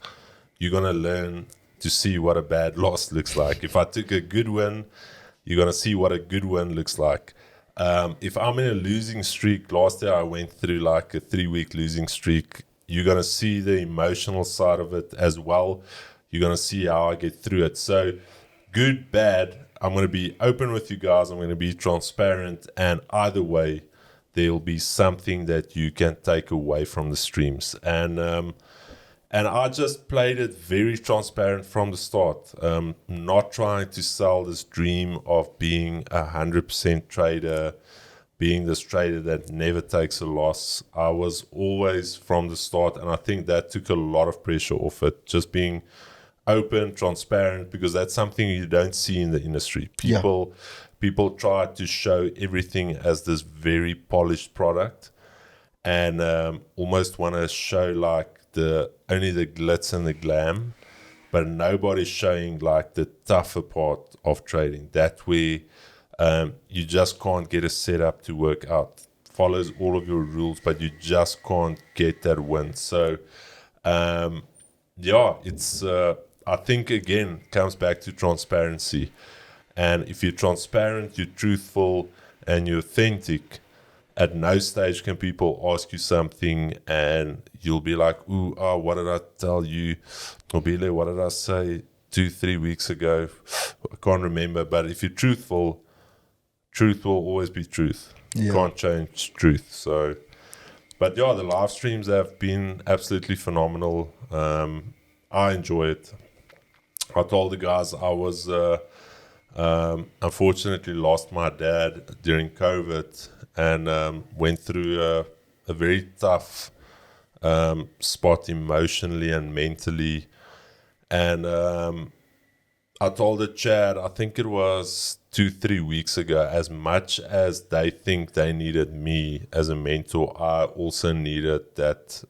you're going to learn to see what a bad loss looks like. If I took a good win, you're going to see what a good win looks like. If I'm in a losing streak, last year I went through like a 3-week losing streak, you're going to see the emotional side of it as well. You're going to see how I get through it. So good, bad, I'm going to be open with you guys. I'm going to be transparent. And either way, there'll be something that you can take away from the streams. And I just played it very transparent from the start, not trying to sell this dream of being 100% trader, being this trader that never takes a loss. I was always from the start, and I think that took a lot of pressure off it, just being open, transparent, because that's something you don't see in the industry. People try to show everything as this very polished product, and almost want to show like only the glitz and the glam, but nobody's showing like the tougher part of trading. That way, you just can't get a setup to work out. Follows all of your rules, but you just can't get that win. So, it's I think again comes back to transparency. And if you're transparent, you're truthful, and you're authentic, at no stage can people ask you something and you'll be like, what did I tell you? Nqobile, what did I say 2-3 weeks ago? I can't remember. But if you're truthful, truth will always be truth. You can't change truth. So, but the live streams have been absolutely phenomenal. I enjoy it. I told the guys I was unfortunately lost my dad during COVID, and went through a very tough spot emotionally and mentally. And I told the chat, I think it was 2-3 weeks ago, as much as they think they needed me as a mentor, I also needed that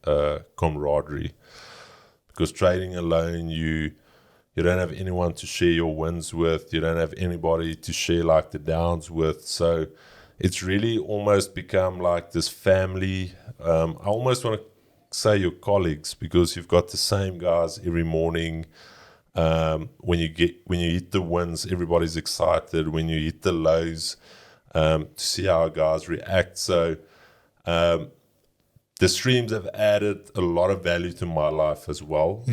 camaraderie. Because trading alone, you don't have anyone to share your wins with. You don't have anybody to share like the downs with. So it's really almost become like this family. I almost want to say your colleagues, because you've got the same guys every morning. When you hit the wins, everybody's excited. When you hit the lows, to see how guys react. So the streams have added a lot of value to my life as well.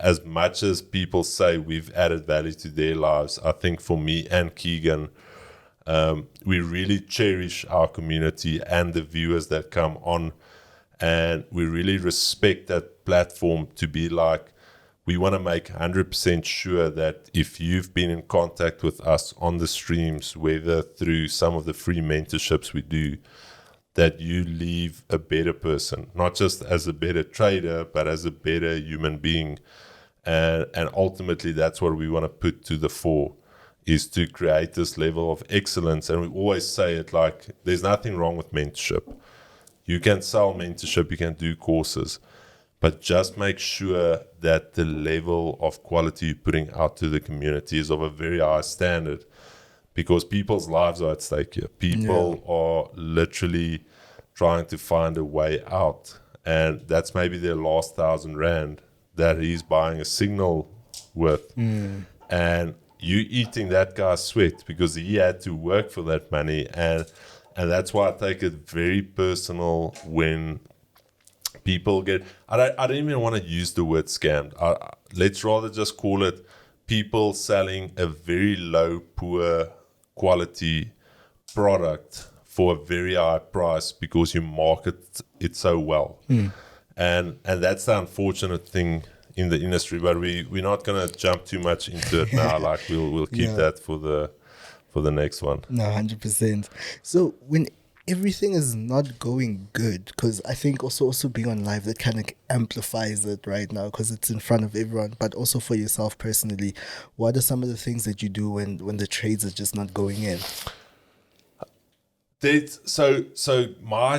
As much as people say we've added value to their lives, I think for me and Keegan, we really cherish our community and the viewers that come on, and we really respect that platform to be like, we want to make 100% sure that if you've been in contact with us on the streams, whether through some of the free mentorships we do, that you leave a better person, not just as a better trader, but as a better human being. And ultimately, that's what we want to put to the fore, is to create this level of excellence. And we always say it like, there's nothing wrong with mentorship. You can sell mentorship, you can do courses, but just make sure that the level of quality you're putting out to the community is of a very high standard, because people's lives are at stake here. People are literally trying to find a way out, and that's maybe their last 1,000 rand that he's buying a signal with. And you eating that guy's sweat because he had to work for that money. And that's why I take it very personal when people get, I don't even want to use the word scammed. Let's rather just call it people selling a very low, poor quality product for a very high price because you market it so well. and that's the unfortunate thing in the industry. But we're not gonna jump too much into it now. Like we'll keep that for the next one. No, 100%. So when everything is not going good, because I think also being on live, that kind of amplifies it right now because it's in front of everyone, but also for yourself personally, what are some of the things that you do when the trades are just not going in? So my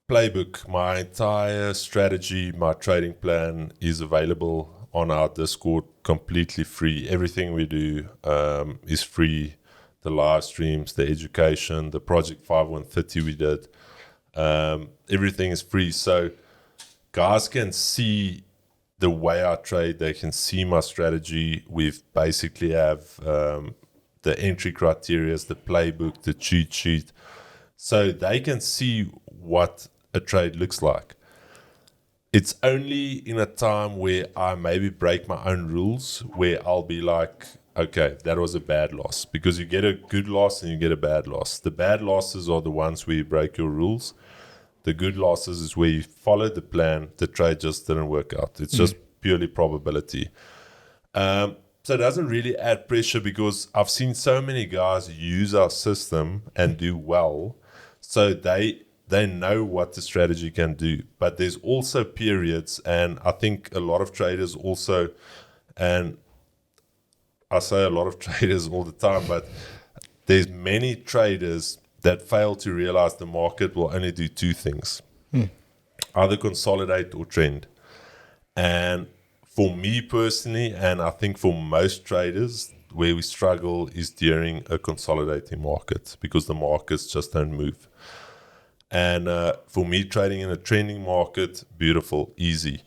playbook, my entire strategy, my trading plan is available on our Discord, completely free. Everything we do is free. The live streams, the education, the Project 5130 we did, everything is free. So guys can see the way I trade. They can see my strategy. We've basically have the entry criteria, the playbook, the cheat sheet. So they can see what a trade looks like. It's only in a time where I maybe break my own rules, where I'll be like, okay, that was a bad loss, because you get a good loss and you get a bad loss. The bad losses are the ones where you break your rules. The good losses is where you followed the plan, the trade just didn't work out. It's just purely probability. So it doesn't really add pressure, because I've seen so many guys use our system and do well. So they know what the strategy can do. But there's also periods, and I think a lot of traders also, and I say a lot of traders all the time, but there's many traders that fail to realize the market will only do two things, either consolidate or trend. And for me personally, and I think for most traders, where we struggle is during a consolidating market, because the markets just don't move. And for me, trading in a trending market, beautiful, easy.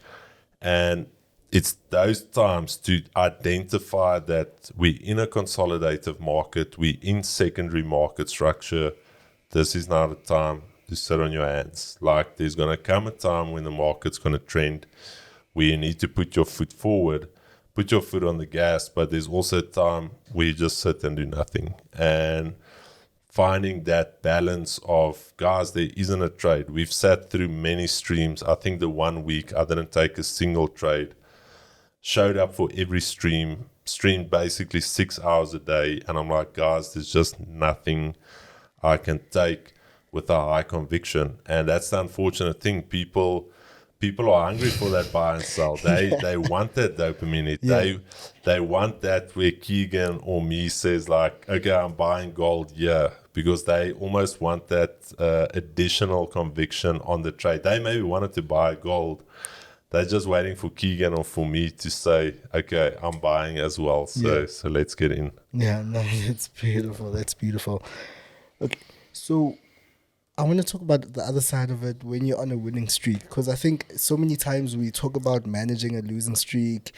And it's those times to identify that we're in a consolidative market, we're in secondary market structure. This is not a time to sit on your hands. Like, there's going to come a time when the market's going to trend, where you need to put your foot forward, put your foot on the gas, but there's also a time where you just sit and do nothing. And finding that balance of, guys, there isn't a trade. We've sat through many streams. I think the 1 week I didn't take a single trade. Showed up for every streamed basically 6 hours a day, and I'm like, guys, there's just nothing I can take with a high conviction. And that's the unfortunate thing. People are hungry for that buy and sell. They want that dopamine hit. Yeah. They want that where Keegan or me says like, okay, I'm buying gold, because they almost want that additional conviction on the trade. They maybe wanted to buy gold. They're just waiting for Keegan or for me to say, okay, I'm buying as well. So let's get in. Yeah, no, that's beautiful. That's beautiful. Okay, so I want to talk about the other side of it when you're on a winning streak, because I think so many times we talk about managing a losing streak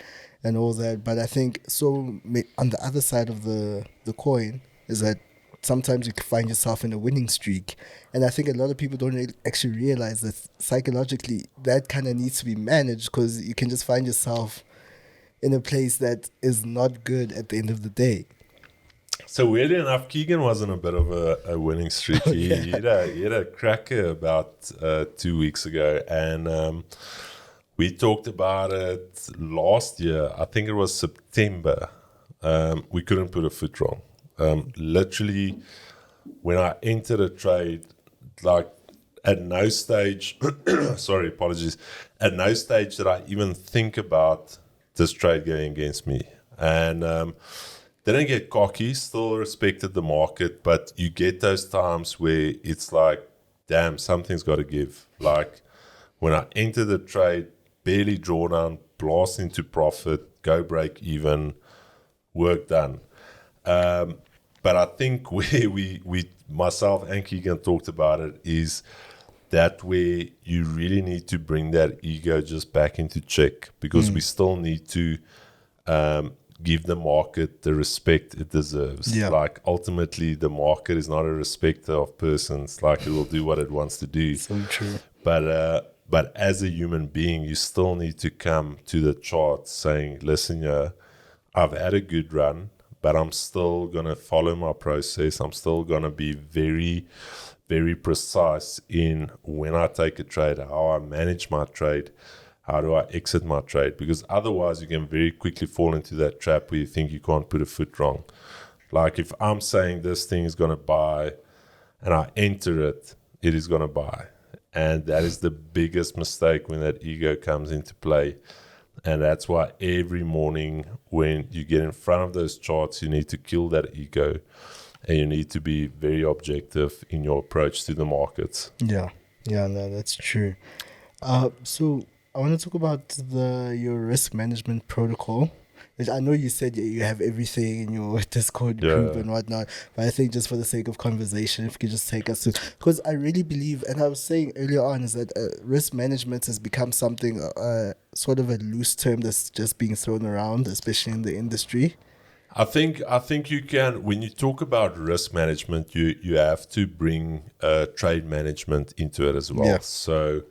and all that, but I think on the other side of the coin is that sometimes you can find yourself in a winning streak. And I think a lot of people don't actually realize that psychologically that kind of needs to be managed, because you can just find yourself in a place that is not good at the end of the day. So weirdly enough, Keegan was on a bit of a winning streak. He had a cracker about 2 weeks ago, and we talked about it last year. I think it was September. We couldn't put a foot wrong. Literally, when I entered a trade, like at no stage, at no stage did I even think about this trade going against me. And didn't get cocky, still respected the market, but you get those times where it's like, damn, something's got to give. Like when I entered the trade, barely draw down, blast into profit, go break even, work done. But I think where we myself and Keegan talked about it is that where you really need to bring that ego just back into check, because we still need to give the market the respect it deserves. Yeah. Like ultimately the market is not a respecter of persons. Like it will do what it wants to do. So true. But as a human being, you still need to come to the chart saying, listen, I've had a good run, but I'm still going to follow my process. I'm still going to be very, very precise in when I take a trade, how I manage my trade, how do I exit my trade, because otherwise you can very quickly fall into that trap where you think you can't put a foot wrong. Like if I'm saying this thing is going to buy and I enter it, it is going to buy. And that is the biggest mistake when that ego comes into play. And that's why every morning when you get in front of those charts, you need to kill that ego and you need to be very objective in your approach to the markets. Yeah, no, that's true. So I want to talk about your risk management protocol. Which I know you said you have everything in your Discord group and whatnot, but I think just for the sake of conversation, if you could just take us through, because I really believe, and I was saying earlier on, is that risk management has become something, sort of a loose term that's just being thrown around, especially in the industry. I think you can, when you talk about risk management, you have to bring trade management into it as well. Yeah. So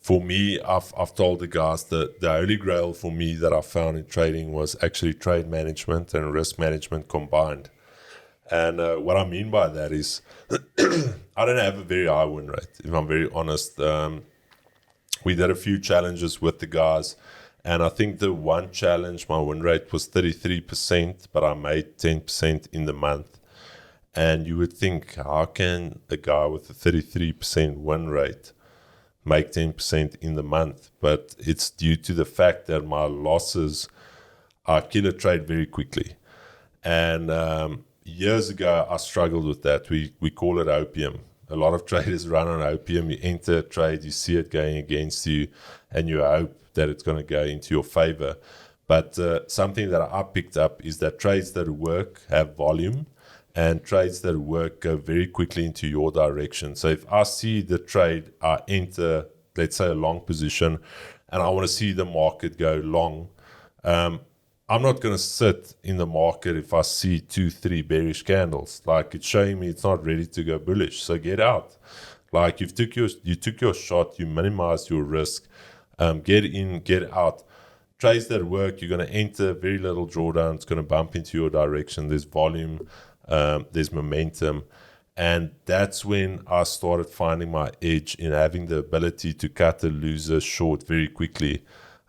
for me, I've told the guys that the holy grail for me that I found in trading was actually trade management and risk management combined. And what I mean by that is I don't have a very high win rate, if I'm very honest. We did a few challenges with the guys, and I think the one challenge, my win rate was 33%, but I made 10% in the month. And you would think, how can a guy with a 33% win rate make 10% in the month? But it's due to the fact that my losses, I kill a trade very quickly. And years ago, I struggled with that. We call it opium. A lot of traders run on opium. You enter a trade, you see it going against you, and you hope that it's going to go into your favor. But something that I picked up is that trades that work have volume, and trades that work go very quickly into your direction. So if I see the trade, I enter, let's say, a long position, and I want to see the market go long, I'm not going to sit in the market if I see 2-3 bearish candles. Like, it's showing me it's not ready to go bullish. So get out. Like, you took your shot, you minimized your risk. Get in, get out. Trades that work, you're going to enter very little drawdown. It's going to bump into your direction. There's volume. There's momentum. And that's when I started finding my edge in having the ability to cut a loser short very quickly.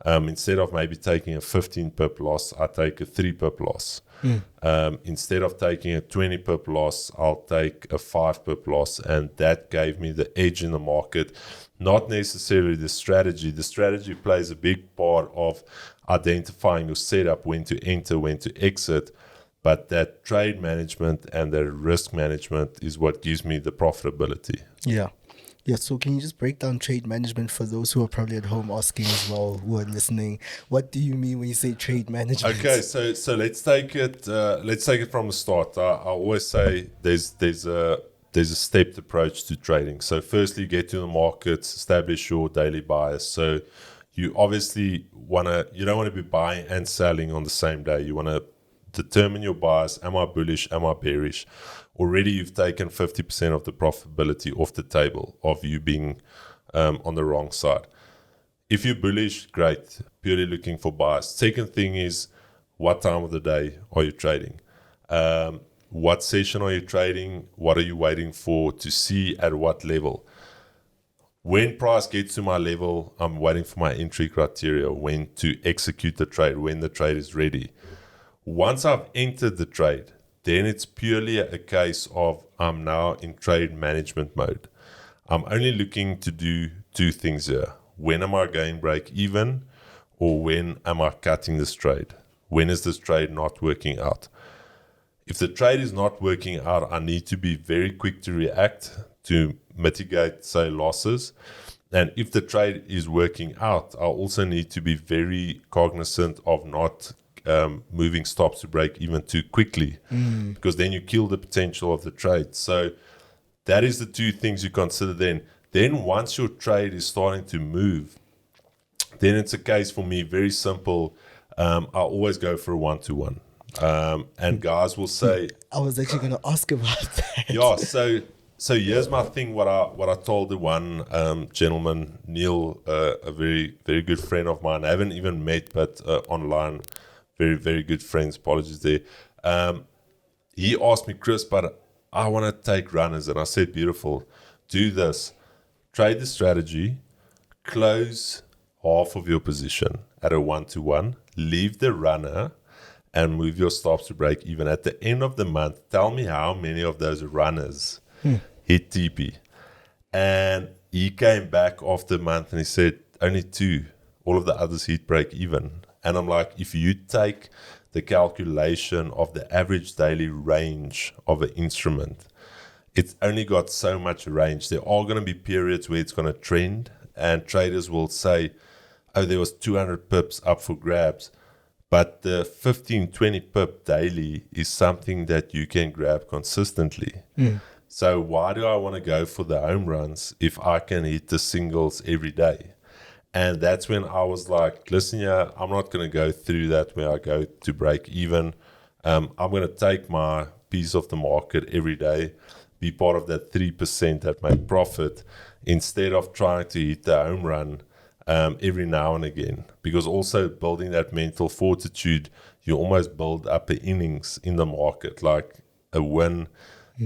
Instead of maybe taking a 15 pip loss, I take a 3 pip loss. Instead of taking a 20 pip loss, I'll take a 5 pip loss. And that gave me the edge in the market, not necessarily the strategy. The strategy plays a big part of identifying your setup, when to enter, when to exit. But that trade management and the risk management is what gives me the profitability. Yeah. So can you just break down trade management for those who are probably at home asking as well, who are listening? What do you mean when you say trade management? Okay, so let's take it. Let's take it from the start. I always say there's a stepped approach to trading. So firstly, get to the markets, establish your daily bias. So you obviously you don't want to be buying and selling on the same day. You want to determine your bias. Am I bullish? Am I bearish? Already you've taken 50% of the profitability off the table of you being on the wrong side. If you're bullish, great, purely looking for bias. Second thing is, what time of the day are you trading? What session are you trading? What are you waiting for to see at what level? When price gets to my level, I'm waiting for my entry criteria, when to execute the trade, when the trade is ready. Once I've entered the trade, then it's purely a case of I'm now in trade management mode. I'm only looking to do two things here. When am I going break even, or when am I cutting this trade? When is this trade not working out? If the trade is not working out, I need to be very quick to react to mitigate, say, losses. And if the trade is working out, I also need to be very cognizant of not moving stops to break even too quickly, because then you kill the potential of the trade. So that is the two things you consider then. Then once your trade is starting to move, then it's a case for me, very simple. I always go for a 1-to-1. And guys will say, I was actually going to ask about that. Yeah, so here's my thing. What I told the one gentleman, Neil, a very, very good friend of mine. I haven't even met, but online, very, very good friends. Apologies there. He asked me, Chris, but I want to take runners. And I said, beautiful, do this. Trade the strategy, close half of your position at a 1-to-1, leave the runner, and move your stops to break even. At the end of the month, tell me how many of those runners hit TP. And he came back after a month and he said, only 2. All of the others hit break even. And I'm like, if you take the calculation of the average daily range of an instrument, it's only got so much range. There are going to be periods where it's going to trend, and traders will say, oh, there was 200 pips up for grabs. But the 15, 20 pip daily is something that you can grab consistently. So why do I want to go for the home runs if I can hit the singles every day? And that's when I was like, listen, yeah, I'm not going to go through that where I go to break even. I'm going to take my piece of the market every day, be part of that 3% that make profit, instead of trying to hit the home run every now and again. Because also building that mental fortitude, you almost build up an innings in the market, like a win.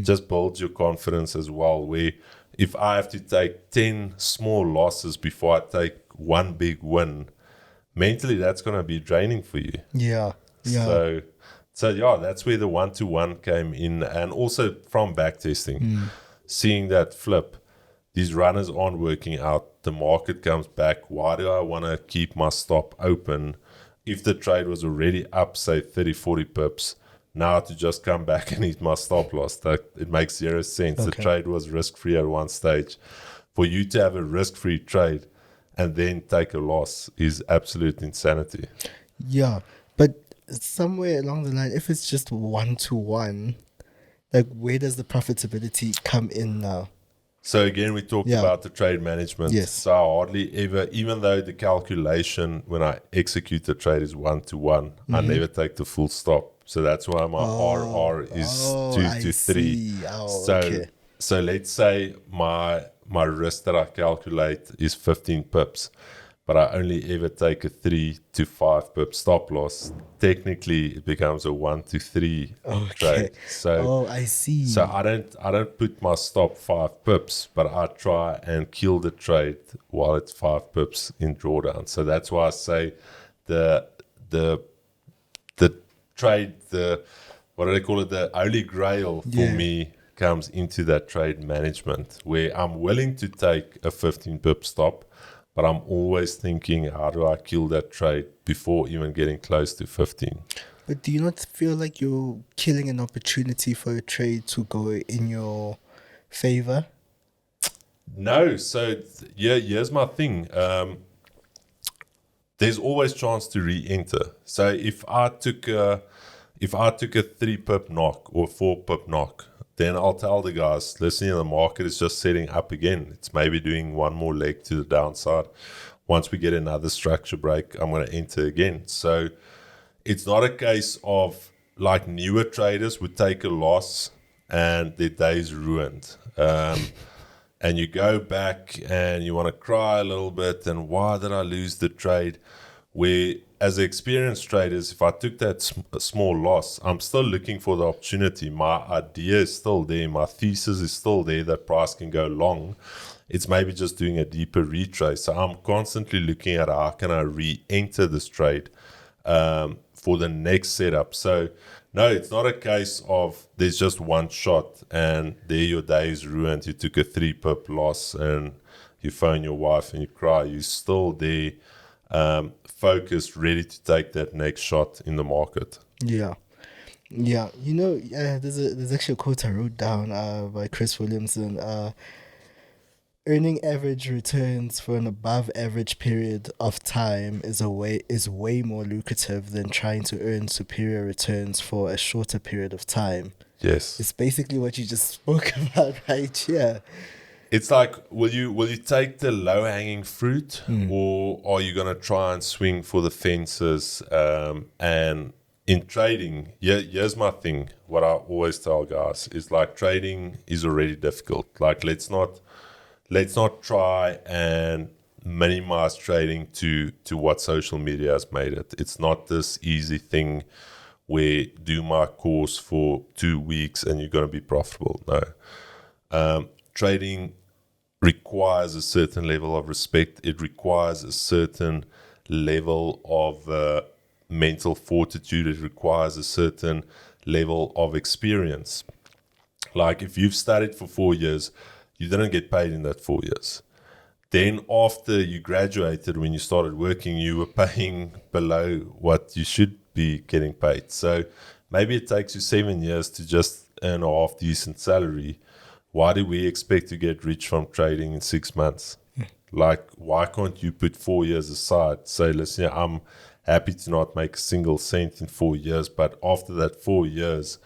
Just builds your confidence as well, where if I have to take 10 small losses before I take one big win, mentally that's going to be draining for you. Yeah. So yeah, that's where the 1-to-1 came in. And also from backtesting, seeing that flip, these runners aren't working out, the market comes back. Why do I want to keep my stop open if the trade was already up, say 30, 40 pips? Now to just come back and hit my stop loss, it makes zero sense. The trade was risk-free at one stage. For you to have a risk-free trade and then take a loss is absolute insanity. Yeah, but somewhere along the line, if it's just 1-to-1, like where does the profitability come in now? So again, we talked about the trade management. Yes. So I hardly ever, even though the calculation when I execute the trade is 1-to-1, I never take the full stop. So that's why my RR is 2 to 3. So let's say my risk that I calculate is 15 pips, but I only ever take a 3 to 5 pip stop loss. Technically, it becomes a 1 to 3 trade. So I see. So I don't put my stop 5 pips, but I try and kill the trade while it's 5 pips in drawdown. So that's why I say the trade, what do they call it? The holy grail for me comes into that trade management, where I'm willing to take a 15 pip stop, but I'm always thinking, how do I kill that trade before even getting close to 15? But do you not feel like you're killing an opportunity for a trade to go in your favor? No. So here's my thing. There's always chance to re-enter. So if I took a 3 pip knock or 4 pip knock, then I'll tell the guys, listen, the market is just setting up again. It's maybe doing one more leg to the downside. Once we get another structure break, I'm going to enter again. So it's not a case of like newer traders would take a loss and their day's ruined. And you go back and you want to cry a little bit and why did I lose the trade? Where as experienced traders, if I took that small loss, I'm still looking for the opportunity. My idea is still there. My thesis is still there that price can go long. It's maybe just doing a deeper retrace. So I'm constantly looking at how can I re-enter this trade for the next setup. So no, it's not a case of there's just one shot and there your day is ruined. You took a 3 pip loss and you phone your wife and you cry. You're still there, focused, ready to take that next shot in the market. Yeah. You know, there's actually a quote I wrote down by Chris Williamson. Earning average returns for an above average period of time is way more lucrative than trying to earn superior returns for a shorter period of time. Yes. It's basically what you just spoke about right here. It's like, will you take the low hanging fruit, or are you gonna try and swing for the fences? And in trading, here's my thing. What I always tell guys is like trading is already difficult. Like let's not try and minimize trading to what social media has made it. It's not this easy thing where do my course for 2 weeks and you're going to be profitable. No. Trading requires a certain level of respect. It requires a certain level of mental fortitude. It requires a certain level of experience. Like if you've studied for 4 years, you didn't get paid in that 4 years. Then after you graduated, when you started working, you were paying below what you should be getting paid. So maybe it takes you 7 years to just earn a half decent salary. Why do we expect to get rich from trading in 6 months? Like, why can't you put 4 years aside? Say, listen, I'm happy to not make a single cent in 4 years, but after that 4 years,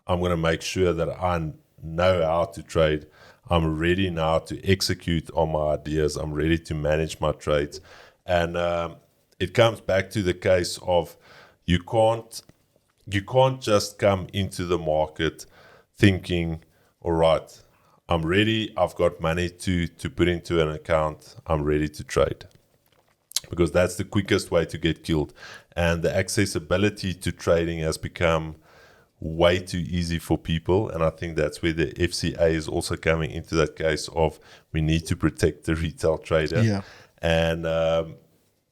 I'm going to make sure that I know how to trade. I'm ready now to execute on my ideas. I'm ready to manage my trades. And it comes back to the case of you can't just come into the market thinking, all right, I'm ready. I've got money to put into an account. I'm ready to trade. Because that's the quickest way to get killed. And the accessibility to trading has become way too easy for people, and I think that's where the FCA is also coming into that case of we need to protect the retail trader. Yeah. And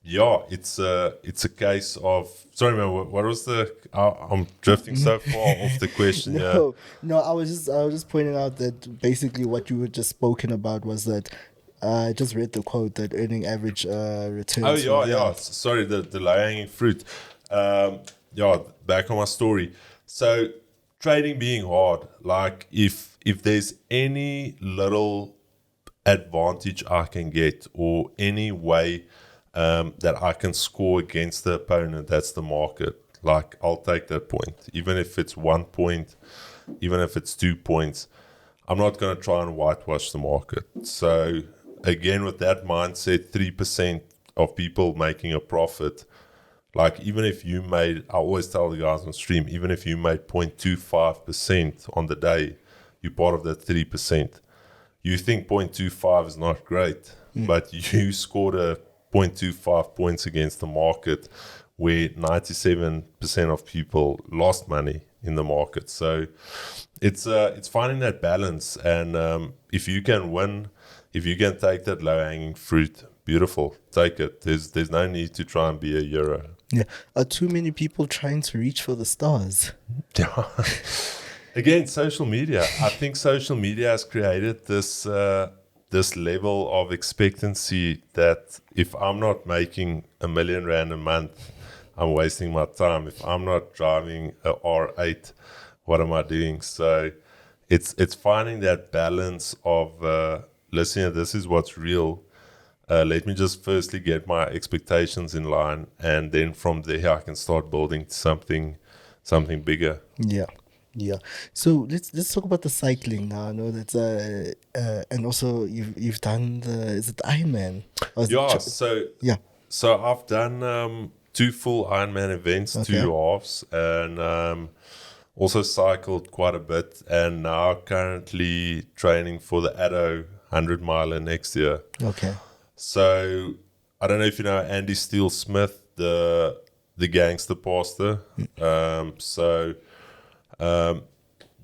it's a case of, sorry man, what was I'm drifting so far off the question. No, I was just pointing out that basically what you were just spoken about was that I just read the quote that earning average returns. Sorry, the low-hanging fruit. Back on my story. So trading being hard, like if there's any little advantage I can get or any way that I can score against the opponent, that's the market. Like I'll take that point. Even if it's 1 point, even if it's 2 points, I'm not going to try and whitewash the market. So again, with that mindset, 3% of people making a profit. Like even if you made, I always tell the guys on stream, even if you made 0.25% on the day, you're part of that 3%. You think 0.25 is not great, but you scored a 0.25 points against the market where 97% of people lost money in the market. So it's finding that balance. And if you can win, if you can take that low-hanging fruit, beautiful, take it. There's no need to try and be a hero. Yeah. Are too many people trying to reach for the stars? Yeah. Again, social media. I think social media has created this level of expectancy that if I'm not making R1 million a month, I'm wasting my time. If I'm not driving a R8, what am I doing? So it's finding that balance of listen, this is what's real. Let me just firstly get my expectations in line, and then from there I can start building something bigger. Yeah. So let's talk about the cycling now. I know that's and also you've done is it Ironman? So I've done 2 full Ironman events, okay. 2 halves, and also cycled quite a bit, and now currently training for the Addo 100 miler next year. Okay. So I don't know if you know Andy Steele Smith, the gangster pastor.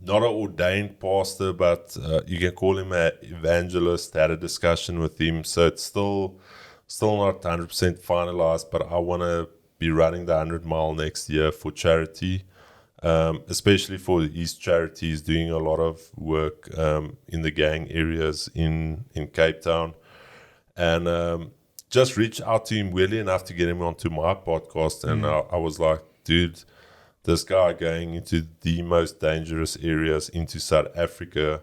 Not an ordained pastor, but you can call him an evangelist. Had a discussion with him, so it's still not 100% finalized. But I want to be running the 100 mile next year for charity, especially for his charity. He's doing a lot of work in the gang areas in Cape Town. And just reached out to him weirdly enough to get him onto my podcast. And I was like, dude, this guy going into the most dangerous areas into South Africa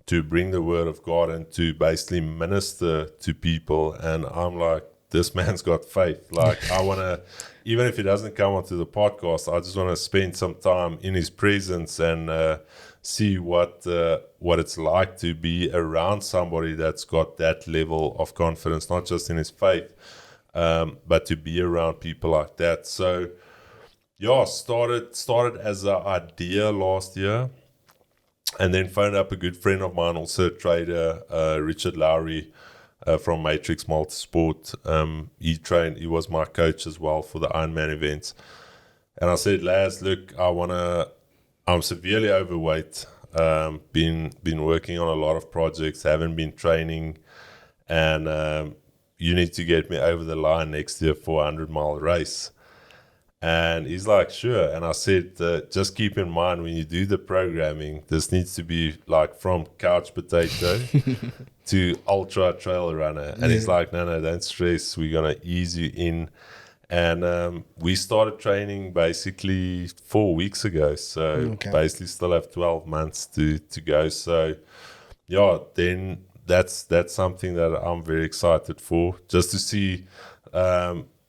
to bring the word of God and to basically minister to people. And I'm like, this man's got faith. Like, I want to, even if he doesn't come onto the podcast, I just want to spend some time in his presence and see what it's like to be around somebody that's got that level of confidence, not just in his faith, but to be around people like that. So, yeah, started as an idea last year, and then phoned up a good friend of mine, also a trader, Richard Lowry, from Matrix Multisport. He was my coach as well for the Ironman events. And I said, lads, look, I'm severely overweight. Been working on a lot of projects, haven't been training, and you need to get me over the line next year for a 100-mile race. And he's like, sure. And I said, just keep in mind when you do the programming, this needs to be like from couch potato to ultra trail runner. And he's like, no, don't stress. We're going to ease you in. And we started training basically 4 weeks ago. So basically still have 12 months to go. So yeah, then that's something that I'm very excited for, just to see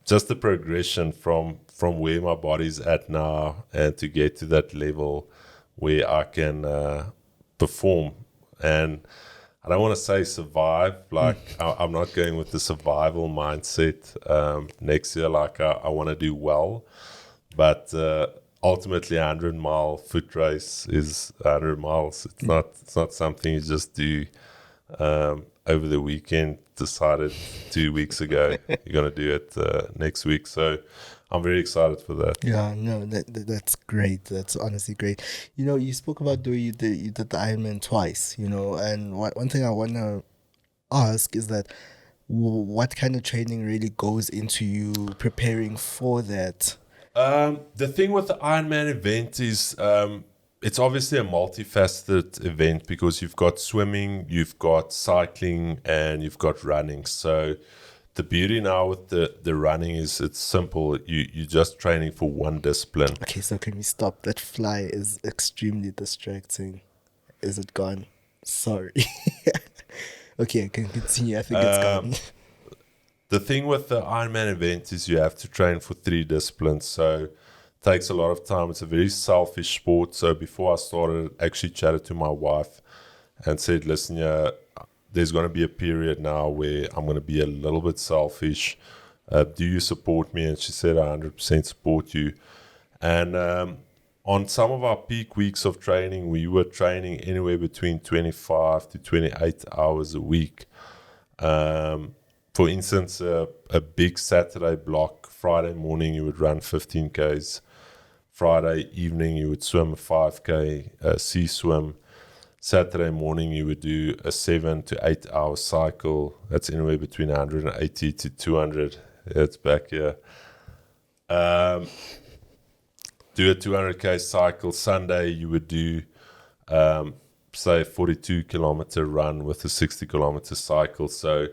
just the progression from where my body's at now and to get to that level where I can perform. And I don't want to say survive, like I'm not going with the survival mindset next year, like I want to do well, but ultimately 100-mile foot race is 100 miles. It's not something you just do over the weekend. Decided 2 weeks ago you're going to do it next week, so I'm very excited for that. Yeah, no, that's great. That's honestly great. You know, you spoke about you did the Ironman twice, you know, and one thing I want to ask is that what kind of training really goes into you preparing for that? The thing with the Ironman event is it's obviously a multifaceted event because you've got swimming, you've got cycling, and you've got running. So the beauty now with the running is it's simple. You're just training for one discipline. Okay, so can we stop? That fly is extremely distracting. Is it gone? Sorry. Okay, I can continue. I think it's gone. The thing with the Ironman event is you have to train for 3 disciplines. So it takes a lot of time. It's a very selfish sport. So before I started, I actually chatted to my wife and said, listen, there's going to be a period now where I'm going to be a little bit selfish. Do you support me? And she said, I 100% support you. And on some of our peak weeks of training, we were training anywhere between 25 to 28 hours a week. For instance, a big Saturday block, Friday morning you would run 15 Ks. Friday evening you would swim a 5K, sea swim. Saturday morning you would do a 7 to 8 hour cycle. That's anywhere between 180 to 200. It's back here. Do a 200K cycle. Sunday you would do say a 42 kilometer run with a 60 kilometer cycle. So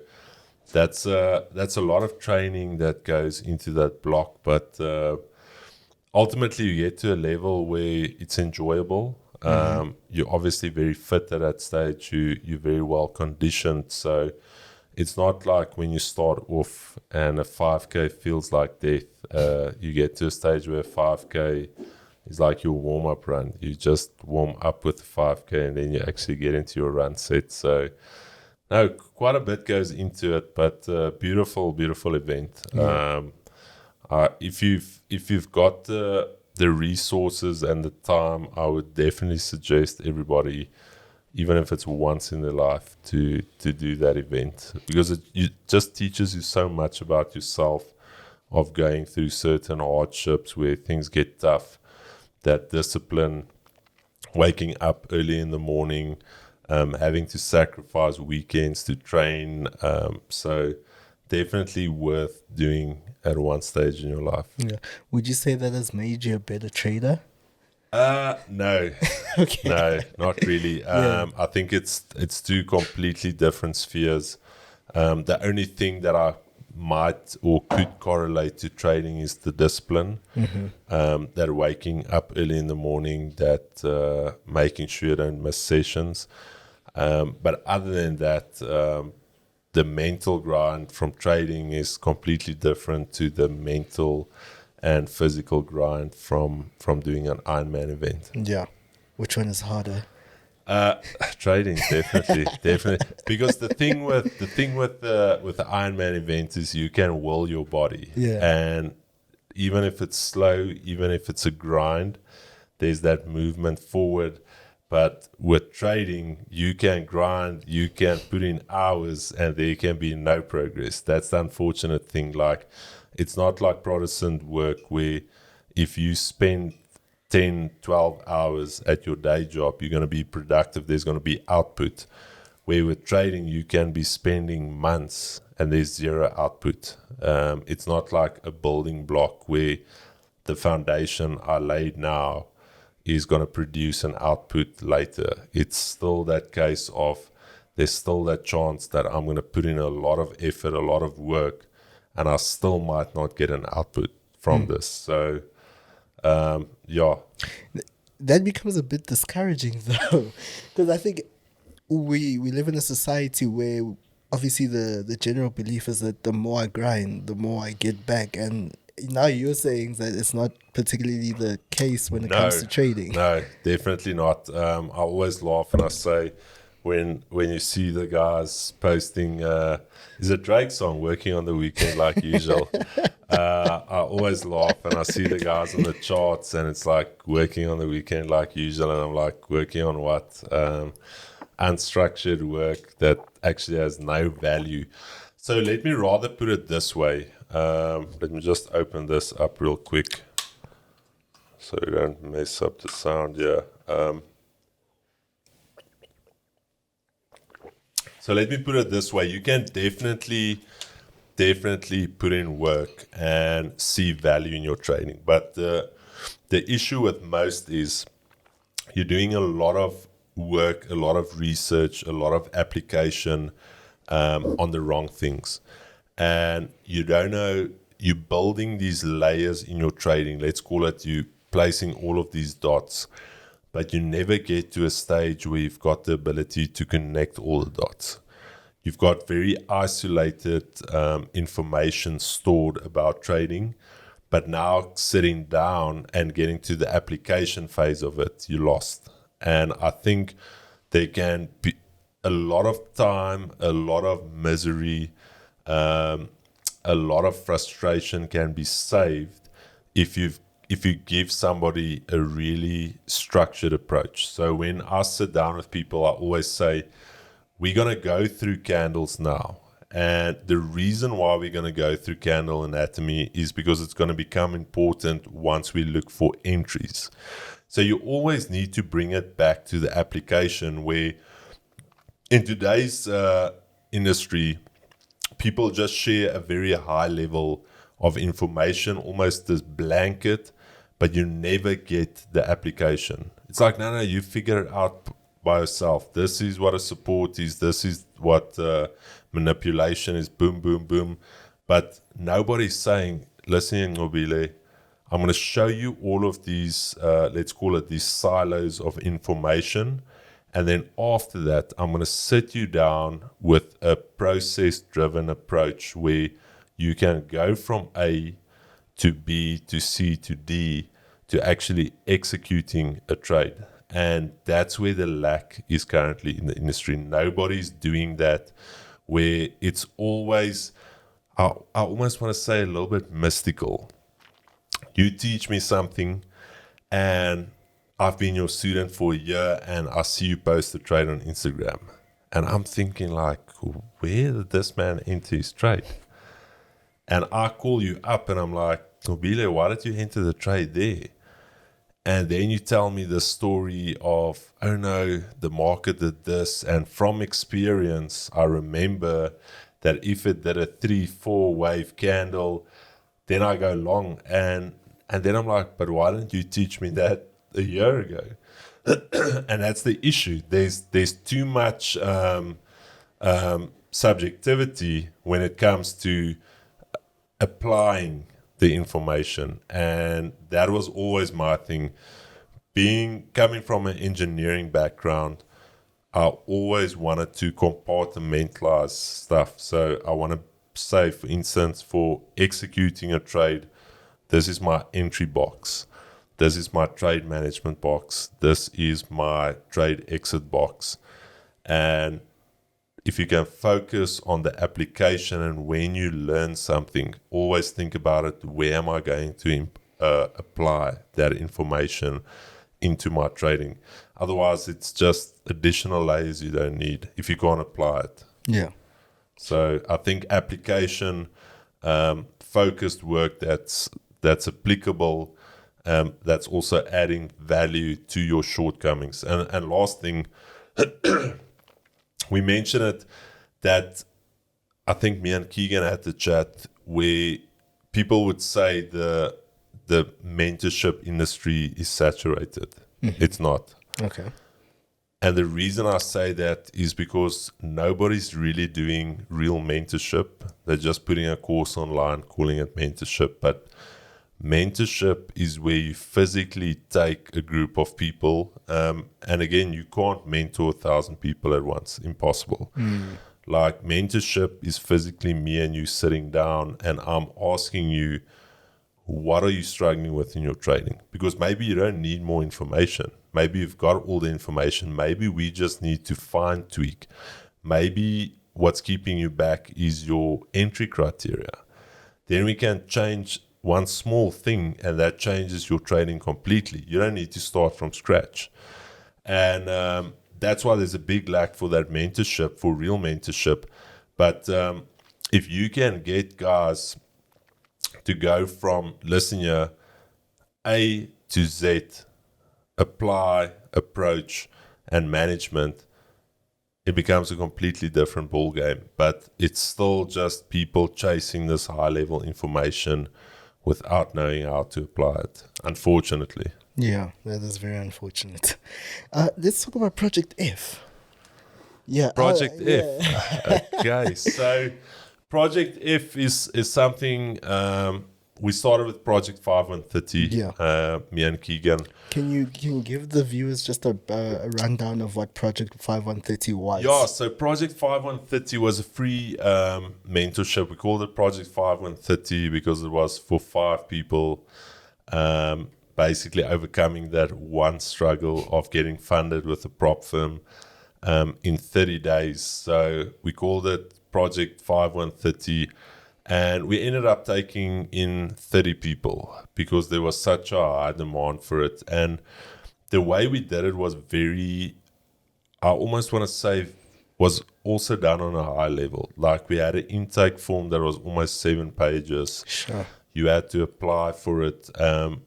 that's a lot of training that goes into that block, but ultimately you get to a level where it's enjoyable. You're obviously very fit at that stage. You're very well conditioned. So it's not like when you start off and a 5K feels like death. You get to a stage where a 5K is like your warm-up run. You just warm up with the 5K and then you actually get into your run set. So no, quite a bit goes into it, but beautiful event. Yeah. If you've got the resources and the time, I would definitely suggest everybody, even if it's once in their life, to do that event, because it just teaches you so much about yourself, of going through certain hardships where things get tough, that discipline, waking up early in the morning, having to sacrifice weekends to train. So definitely worth doing at one stage in your life. Yeah. Would you say that has made you a better trader? No. Okay. No, not really. I think it's 2 completely different spheres. The only thing that I might or could correlate to trading is the discipline, that waking up early in the morning, that making sure you don't miss sessions. But other than that, the mental grind from trading is completely different to the mental and physical grind from doing an Ironman event. Yeah. Which one is harder? Trading, definitely. Because the thing with the Ironman event is you can will your body. Yeah. And even if it's slow, even if it's a grind, there's that movement forward. But with trading, you can grind, you can put in hours, and there can be no progress. That's the unfortunate thing. Like, it's not like Protestant work where if you spend 10, 12 hours at your day job, you're going to be productive. There's going to be output. Where with trading, you can be spending months and there's zero output. It's not like a building block where the foundation I laid now is going to produce an output later. It's still that case of there's still that chance that I'm going to put in a lot of effort, a lot of work, and I still might not get an output from this. So, yeah. That becomes a bit discouraging though, because I think we live in a society where obviously the general belief is that the more I grind, the more I get back. And now you're saying that it's not particularly the case when it comes to trading. No, definitely not. I always laugh and I say, when you see the guys posting, is it Drake's song, Working on the Weekend Like Usual? I always laugh and I see the guys on the charts and it's like working on the weekend like usual, and I'm like, working on what? Unstructured work that actually has no value. So let me rather put it this way. Let me just open this up real quick so we don't mess up the sound here. So let me put it this way. You can definitely put in work and see value in your trading. But the issue with most is you're doing a lot of work, a lot of research, a lot of application on the wrong things. And you don't know, you're building these layers in your trading. Let's call it you placing all of these dots. But you never get to a stage where you've got the ability to connect all the dots. You've got very isolated information stored about trading, but now sitting down and getting to the application phase of it, you lost. And I think there can be a lot of time, a lot of misery, a lot of frustration can be saved if you give somebody a really structured approach. So when I sit down with people, I always say, we're going to go through candles now. And the reason why we're going to go through candle anatomy is because it's going to become important once we look for entries. So you always need to bring it back to the application, where in today's industry, people just share a very high level of information, almost this blanket, but you never get the application. It's like, no, you figure it out by yourself. This is what a support is. This is what manipulation is. Boom, boom, boom. But nobody's saying, listen, Nqobile, I'm going to show you all of these, let's call it these silos of information. And then after that, I'm going to sit you down with a process-driven approach where you can go from A to B to C to D to actually executing a trade. And that's where the lack is currently in the industry. Nobody's doing that, where it's always, I almost want to say, a little bit mystical. You teach me something and I've been your student for a year and I see you post a trade on Instagram. And I'm thinking like, where did this man enter his trade? And I call you up and I'm like, Nqobile, why did you enter the trade there? And then you tell me the story of, oh no, the market did this. And from experience, I remember that if it did a 3-4 wave candle, then I go long. And then I'm like, but why didn't you teach me that a year ago? And that's the issue. There's too much subjectivity when it comes to applying the information. And that was always my thing. Coming from an engineering background, I always wanted to compartmentalize stuff. So I want to say, for instance, for executing a trade, this is my entry box. This is my trade management box. This is my trade exit box. And if you can focus on the application, and when you learn something, always think about it. Where am I going to apply that information into my trading? Otherwise, it's just additional layers you don't need if you can't apply it. Yeah. So I think application, focused work that's applicable, that's also adding value to your shortcomings. And last thing, we mentioned it, that I think me and Keegan had the chat where people would say the mentorship industry is saturated. It's not. Okay. And the reason I say that is because nobody's really doing real mentorship. They're just putting a course online, calling it mentorship. But mentorship is where you physically take a group of people. And again, you can't mentor 1,000 people at once. Impossible. Like, mentorship is physically me and you sitting down and I'm asking you, what are you struggling with in your trading? Because maybe you don't need more information. Maybe you've got all the information. Maybe we just need to fine tweak. Maybe what's keeping you back is your entry criteria. Then we can change one small thing and that changes your trading completely. You don't need to start from scratch. And that's why there's a big lack for that mentorship, for real mentorship. But if you can get guys to go from, listen here, A to Z, apply, approach, and management, it becomes a completely different ball game. But it's still just people chasing this high-level information without knowing how to apply it, unfortunately. Yeah, that is very unfortunate. Let's talk about Project F. Yeah, Project F. Okay, so Project F is something we started with Project 5130. Yeah. Me and Keegan. Can you give the viewers just a rundown of what Project 5130 was? Yeah, so Project 5130 was a free mentorship. We called it Project 5130 because it was for 5 people, basically overcoming that one struggle of getting funded with a prop firm in 30 days. So we called it Project 5130. And we ended up taking in 30 people because there was such a high demand for it. And the way we did it was very, I almost want to say, was also done on a high level. Like, we had an intake form that was almost 7 pages. Sure. You had to apply for it.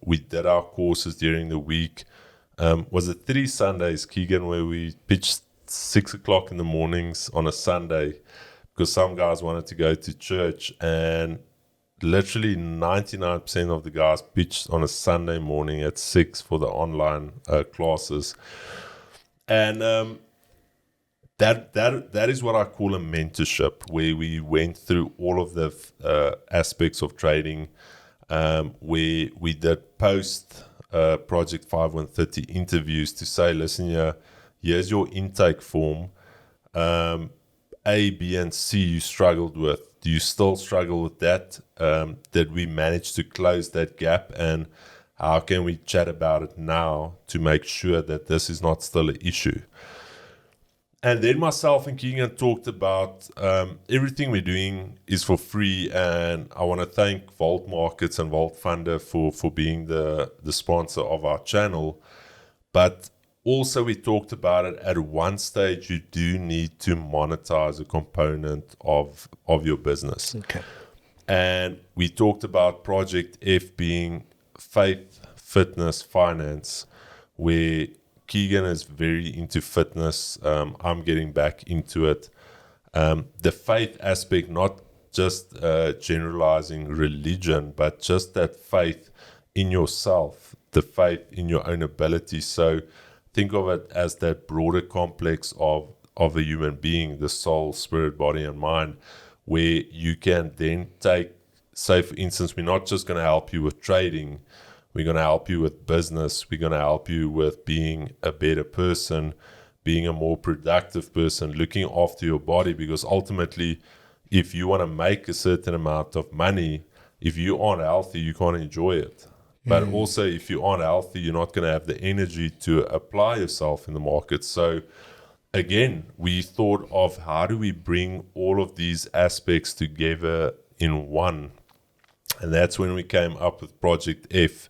We did our courses during the week. Was it 3 Sundays, Keegan, where we pitched 6 o'clock in the mornings on a Sunday? Because some guys wanted to go to church, and literally 99% of the guys pitched on a Sunday morning at 6 for the online classes. And that is what I call a mentorship, where we went through all of the aspects of trading, where we did post Project 5130 interviews to say, listen, here's your intake form. A, B, and C you struggled with. Do you still struggle with that? Did we manage to close that gap? And how can we chat about it now to make sure that this is not still an issue? And then myself and Keegan talked about everything we're doing is for free. And I want to thank Vault Markets and Vault Funder for being the sponsor of our channel. But also, we talked about it at one stage, you do need to monetize a component of your business. Okay. And we talked about Project F being faith, fitness, finance, where Keegan is very into fitness. I'm getting back into it. The faith aspect, not just generalizing religion, but just that faith in yourself, the faith in your own ability. So think of it as that broader complex of a human being, the soul, spirit, body, and mind, where you can then take, say, for instance, we're not just going to help you with trading, we're going to help you with business, we're going to help you with being a better person, being a more productive person, looking after your body, because ultimately, if you want to make a certain amount of money, if you aren't healthy, you can't enjoy it. But also, if you aren't healthy, you're not going to have the energy to apply yourself in the market. So again, we thought of how do we bring all of these aspects together in one? And that's when we came up with Project F.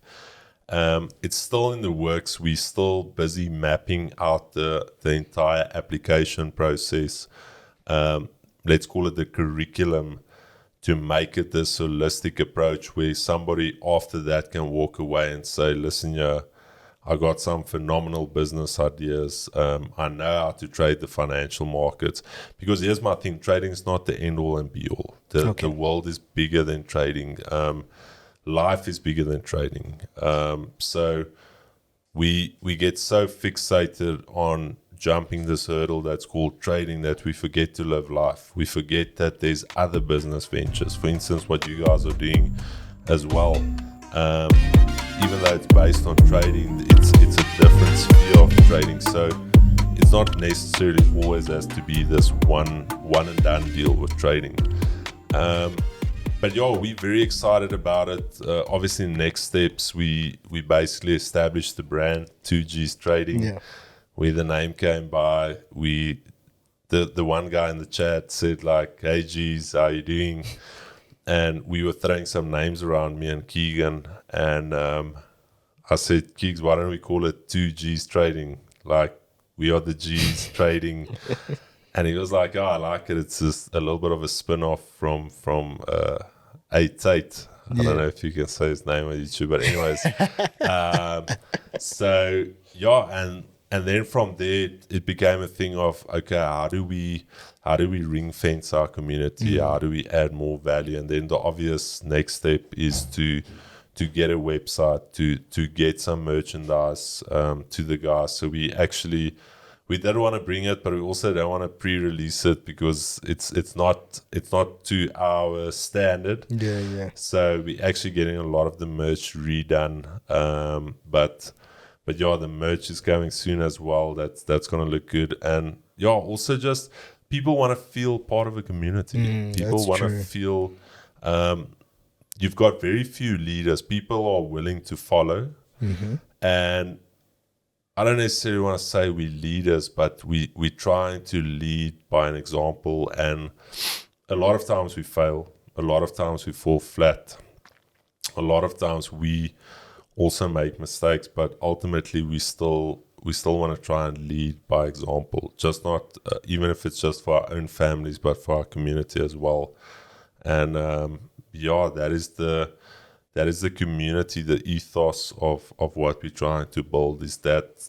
It's still in the works. We're still busy mapping out the entire application process. Let's call it the curriculum, make it this holistic approach where somebody after that can walk away and say, listen, I got some phenomenal business ideas. I know how to trade the financial markets. Because here's my thing, trading is not the end all and be all. The world is bigger than trading. Life is bigger than trading. So we get so fixated on jumping this hurdle that's called trading that we forget to live life. We forget that there's other business ventures. For instance, what you guys are doing as well. Even though it's based on trading, it's a different sphere of trading. So it's not necessarily always has to be this one and done deal with trading. But we're very excited about it. Obviously, next steps, we basically established the brand 2G's Trading. Yeah. Where the name came by, the one guy in the chat said like, hey G's, how you doing? And we were throwing some names around, me and Keegan, and I said, Keegs, why don't we call it 2G's Trading? Like, we are the G's trading. And he was like, oh, I like it. It's just a little bit of a spin-off from 8. I don't know if you can say his name on YouTube, but anyways. And then from there, it became a thing of, okay, how do we ring fence our community? How do we add more value? And then the obvious next step is to get a website, to get some merchandise to the guys. So we did want to bring it, but we also don't want to pre-release it because it's not to our standard. Yeah. So we're actually getting a lot of the merch redone, but the merch is coming soon as well. That's going to look good. And also just people want to feel part of a community. People want to feel you've got very few leaders. People are willing to follow. And I don't necessarily want to say we're leaders, but we're trying to lead by an example. And a lot of times we fail. A lot of times we fall flat. A lot of times we also make mistakes, but ultimately we still want to try and lead by example, just not even if it's just for our own families, but for our community as well. And that is the community, the ethos of what we're trying to build is that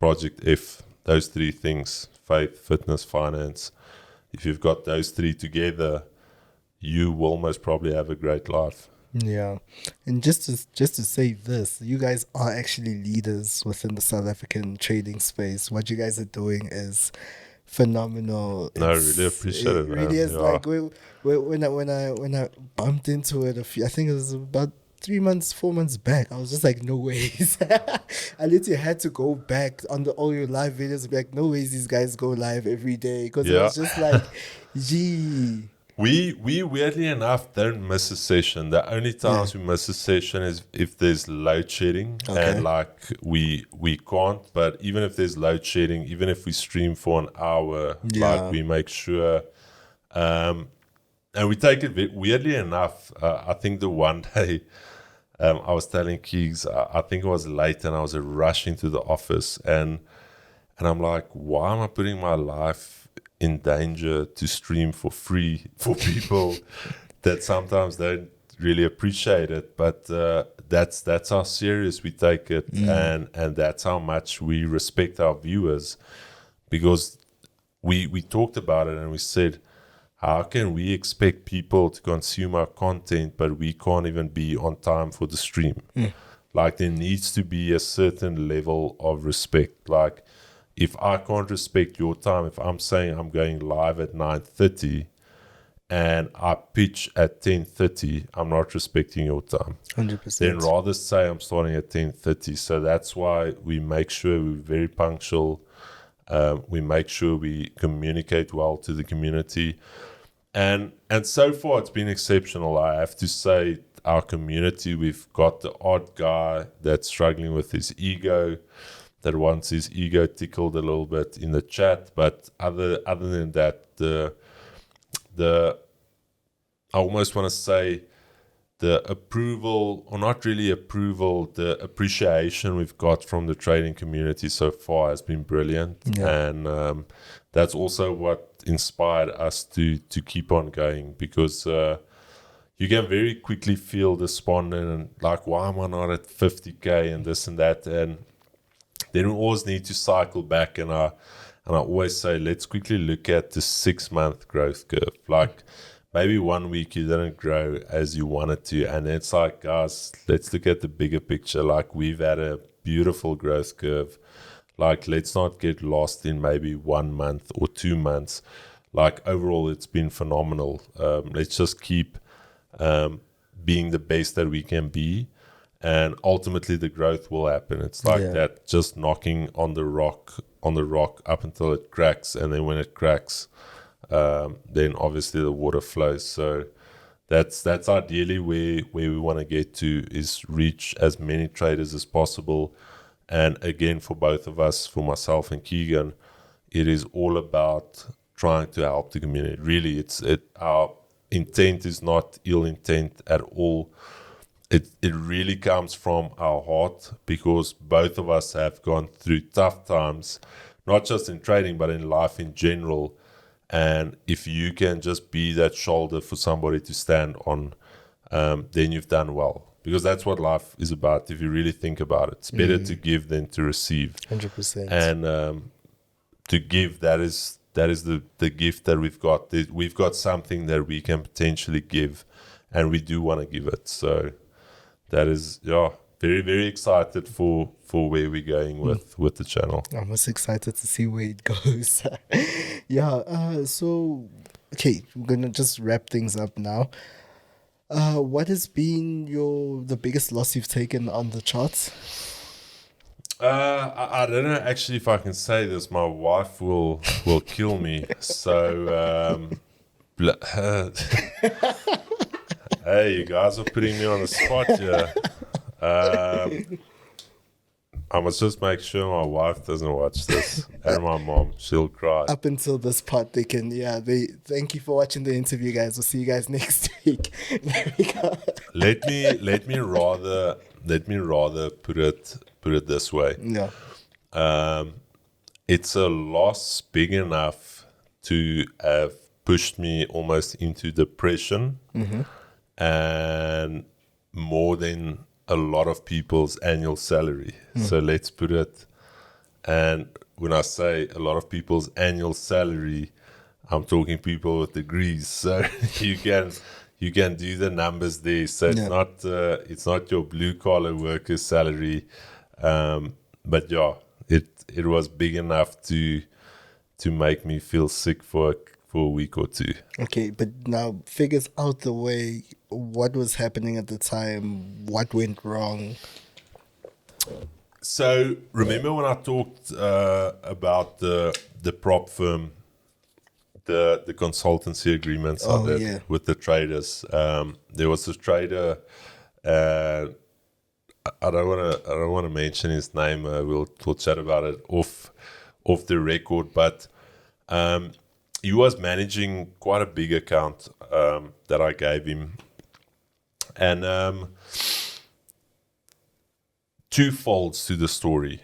Project F, those 3 things, faith, fitness, finance. If you've got those 3 together, you will most probably have a great life. Yeah, and just to say this, you guys are actually leaders within the South African trading space. What you guys are doing is phenomenal. I really appreciate it, man. Really is like when I bumped into it I think it was about 4 months back. I was just like, no ways. I literally had to go back on all your live videos and be like, no ways these guys go live every day, because it was just like, gee. We weirdly enough don't miss a session. The only times we miss a session is if there's load shedding, and like we can't. But even if there's load shedding, even if we stream for an hour, like we make sure, and we take it weirdly enough. I think the one day I was telling Keegs, I think it was late and I was rushing to the office, and I'm like, why am I putting my life in danger to stream for free for people that sometimes don't really appreciate it? But that's how serious we take it, and that's how much we respect our viewers, because we talked about it and we said, how can we expect people to consume our content but we can't even be on time for the stream? Like, there needs to be a certain level of respect. Like, if I can't respect your time, if I'm saying I'm going live at 9:30 and I pitch at 10:30, I'm not respecting your time. 100%. Then rather say I'm starting at 10:30. So that's why we make sure we're very punctual. We make sure we communicate well to the community. And so far it's been exceptional. I have to say, our community, we've got the odd guy that's struggling with his ego, that wants his ego tickled a little bit in the chat. But other than that, the I almost want to say the approval, or not really approval, the appreciation we've got from the trading community so far has been brilliant. And that's also what inspired us to keep on going, because you can very quickly feel despondent and like, why am I not at 50K and this and that? And then we always need to cycle back. And I always say, let's quickly look at the 6-month growth curve. Like maybe 1 week you didn't grow as you wanted to. And it's like, guys, let's look at the bigger picture. Like we've had a beautiful growth curve. Like, let's not get lost in maybe 1 month or 2 months. Like overall, it's been phenomenal. Let's just keep being the best that we can be, and ultimately the growth will happen. It's like that, just knocking on the rock up until it cracks, and then when it cracks, then obviously the water flows. So that's ideally where we want to get to, is reach as many traders as possible. And again, for both of us, for myself and Keegan, it is all about trying to help the community. Really, our intent is not ill intent at all. It really comes from our heart, because both of us have gone through tough times, not just in trading, but in life in general. And if you can just be that shoulder for somebody to stand on, then you've done well. Because that's what life is about, if you really think about it. It's better to give than to receive. 100%. And to give, that is the gift that we've got. We've got something that we can potentially give, and we do want to give it. So that is, very, very excited for where we're going with the channel. I'm most excited to see where it goes. So, okay, we're going to just wrap things up now. What has been the biggest loss you've taken on the charts? I don't know actually if I can say this. My wife will kill me. So, hey, you guys are putting me on the spot here. I must just make sure my wife doesn't watch this, and my mom, she'll cry. Up until this part, they can. Thank you for watching the interview, guys. We'll see you guys next week. There we go. Let me rather put it this way. Yeah. It's a loss big enough to have pushed me almost into depression, and more than a lot of people's annual salary. So let's put it, and when I say a lot of people's annual salary, I'm talking people with degrees. So you can do the numbers there. So it's not your blue collar worker's salary, but it was big enough to make me feel sick for a week or two. Okay, but now figures out the way. What was happening at the time? What went wrong? So remember when I talked about the prop firm, the consultancy agreements I did with the traders. There was this trader. I don't want to mention his name. We'll chat about it off the record. But he was managing quite a big account that I gave him. And two folds to the story.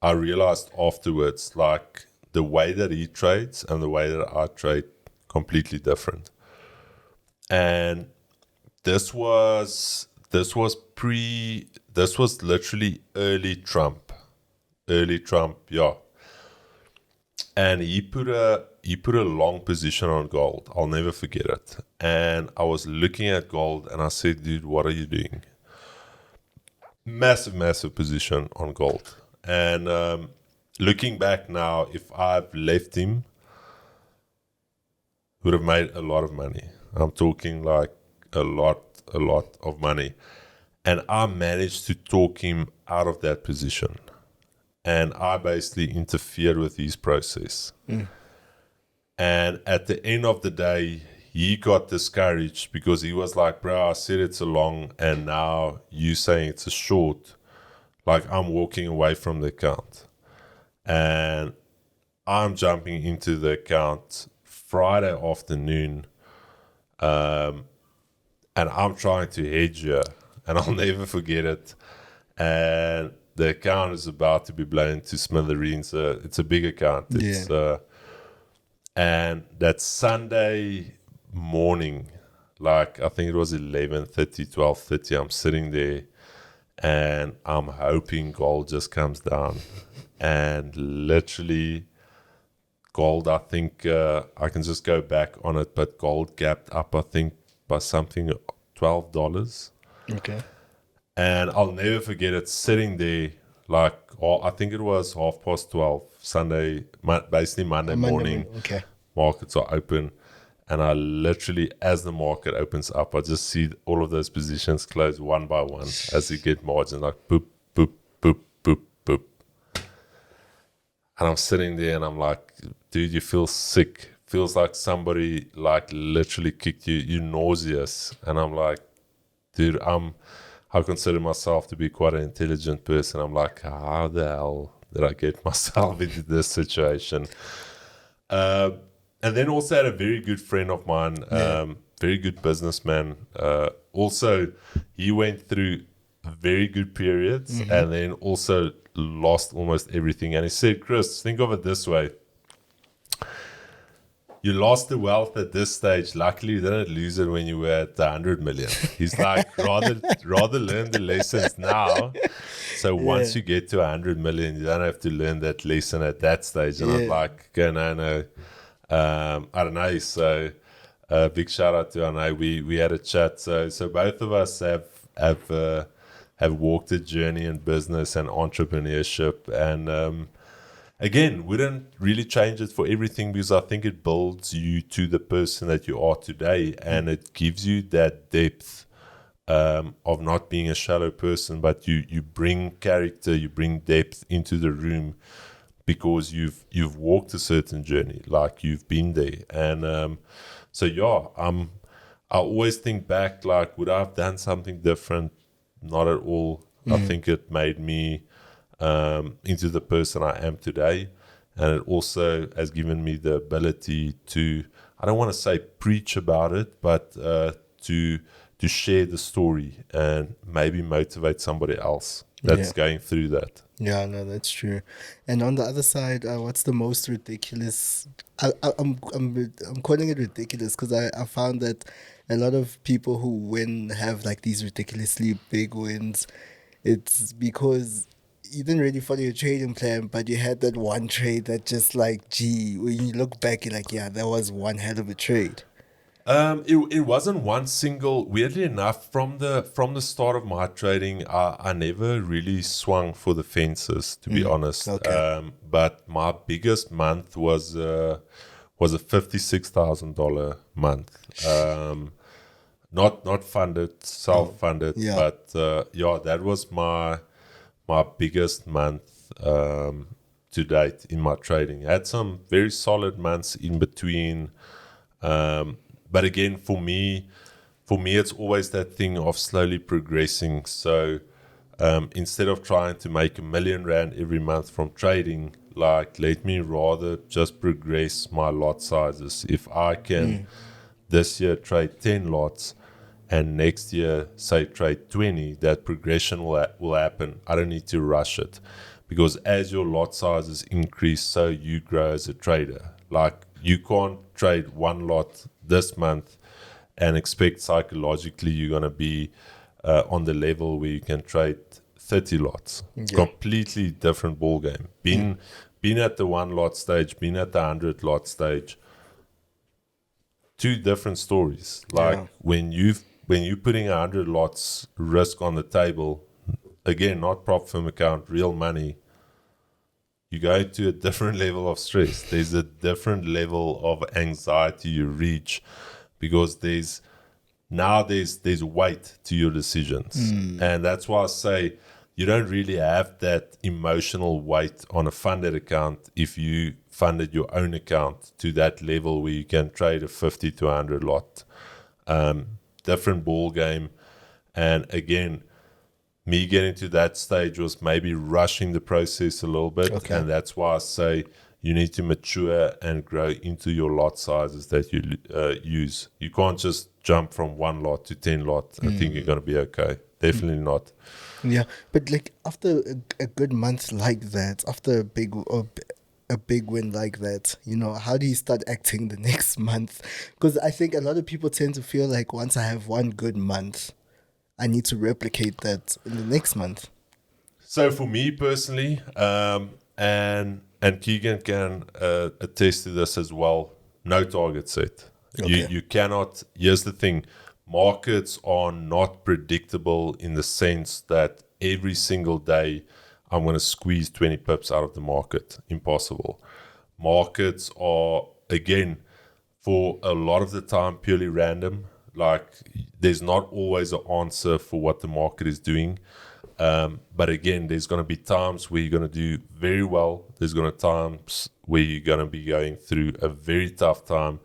I realized afterwards, like the way that he trades and the way that I trade, completely different. And this was literally early Trump, yeah. And he put a long position on gold. I'll never forget it. And I was looking at gold and I said, dude, what are you doing? Massive position on gold. And looking back now, if I've left him, would have made a lot of money. I'm talking like a lot of money. And I managed to talk him out of that position. And I basically interfered with his process. And at the end of the day, he got discouraged because he was like, bro, I said it's a long, and now you saying it's a short. Like, I'm walking away from the account. And I'm jumping into the account Friday afternoon. And I'm trying to hedge here. And I'll never forget it. And the account is about to be blown to smithereens. It's a big account. And that Sunday morning, like I think it was 11:30, 12:30. I'm sitting there and I'm hoping gold just comes down. And literally, gold, I think I can just go back on it, but gold gapped up, I think, by something $12. Okay. And I'll never forget it sitting there, like, I think it was 12:30 Sunday, basically Monday morning. Okay. Markets are open. And I literally, as the market opens up, I just see all of those positions close one by one as you get margin, like boop, boop, boop, boop, boop. And I'm sitting there and I'm like, dude, you feel sick. Feels like somebody like literally kicked you. You're nauseous. And I'm like, dude, I consider myself to be quite an intelligent person. I'm like, how the hell did I get myself into this situation? And then also had a very good friend of mine, very good businessman. Also, he went through very good periods and then also lost almost everything. And he said, Chris, think of it this way. You lost the wealth at this stage. Luckily, you didn't lose it when you were at 100 million. He's like, rather learn the lessons now. So once you get to 100 million, you don't have to learn that lesson at that stage. And I'm like, okay, no. I don't know. So big shout out to Anai. We had a chat. So both of us have walked a journey in business and entrepreneurship. And again, wouldn't really change it for everything because I think it builds you to the person that you are today, and it gives you that depth of not being a shallow person, but you bring character, you bring depth into the room because you've walked a certain journey, like you've been there. And I always think back, like, would I have done something different? Not at all. I think it made me into the person I am today, and it also has given me the ability to, I don't want to say preach about it, but to share the story and maybe motivate somebody else that's going through that. Yeah, no, that's true. And on the other side, what's the most ridiculous? I'm calling it ridiculous because I found that a lot of people who have like these ridiculously big wins, it's because you didn't really follow your trading plan, but you had that one trade that just like, gee, when you look back, you're like, yeah, that was one hell of a trade. It wasn't one single. Weirdly enough, from the start of my trading, I never really swung for the fences, to be honest. Okay. But my biggest month was a $56,000 month. Not funded, self-funded, but that was my biggest month to date in my trading. I had some very solid months in between. But again, for me, it's always that thing of slowly progressing. So instead of trying to make R1 million every month from trading, like, let me rather just progress my lot sizes. If I can this year trade 10 lots and next year, say, trade 20, that progression will happen. I don't need to rush it, because as your lot sizes increase, so you grow as a trader. Like, you can't trade one lot this month and expect psychologically you're going to be on the level where you can trade 30 lots. Completely different ball game. Been at the 1 lot stage, been at the 100 lot stage. Two different stories. Like, when you're putting 100 lots risk on the table, again, not prop firm account, real money, you go to a different level of stress. There's a different level of anxiety you reach, because there's weight to your decisions. And that's why I say you don't really have that emotional weight on a funded account if you funded your own account to that level where you can trade a 50 to 100 lot. Different ball game. And again, me getting to that stage was maybe rushing the process a little bit. Okay. And that's why I say you need to mature and grow into your lot sizes that you use. You can't just jump from 1 lot to 10 lot and think you're going to be okay. Definitely not. Yeah, but like after a good month like that, after a a big win like that, how do you start acting the next month? Because I think a lot of people tend to feel like once I have one good month, I need to replicate that in the next month. So for me personally, and Keegan can attest to this as well, no target set. Okay. You cannot. Here's the thing: markets are not predictable in the sense that every single day I'm going to squeeze 20 pips out of the market. Impossible. Markets are, again, for a lot of the time, purely random. Like, there's not always an answer for what the market is doing. But again, there's going to be times where you're going to do very well. There's going to be times where you're going to be going through a very tough time.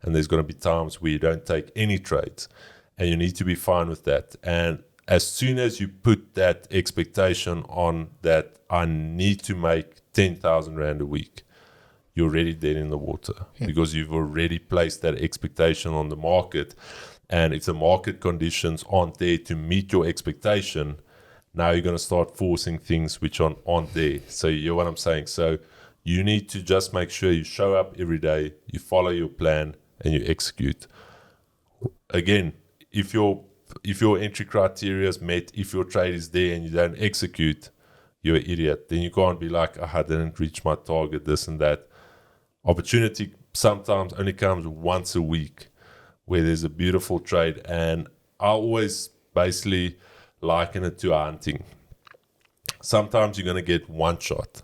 And there's going to be times where you don't take any trades. And you need to be fine with that. And as soon as you put that expectation on that I need to make 10,000 Rand a week, you're already dead in the water because you've already placed that expectation on the market. And if the market conditions aren't there to meet your expectation, now you're going to start forcing things which aren't there. So you know what I'm saying? So you need to just make sure you show up every day, you follow your plan, and you execute. Again, if your entry criteria is met, if your trade is there and you don't execute, you're an idiot. Then you can't be like, I didn't reach my target, this and that. Opportunity sometimes only comes once a week where there's a beautiful trade. And I always basically liken it to hunting. Sometimes you're going to get one shot.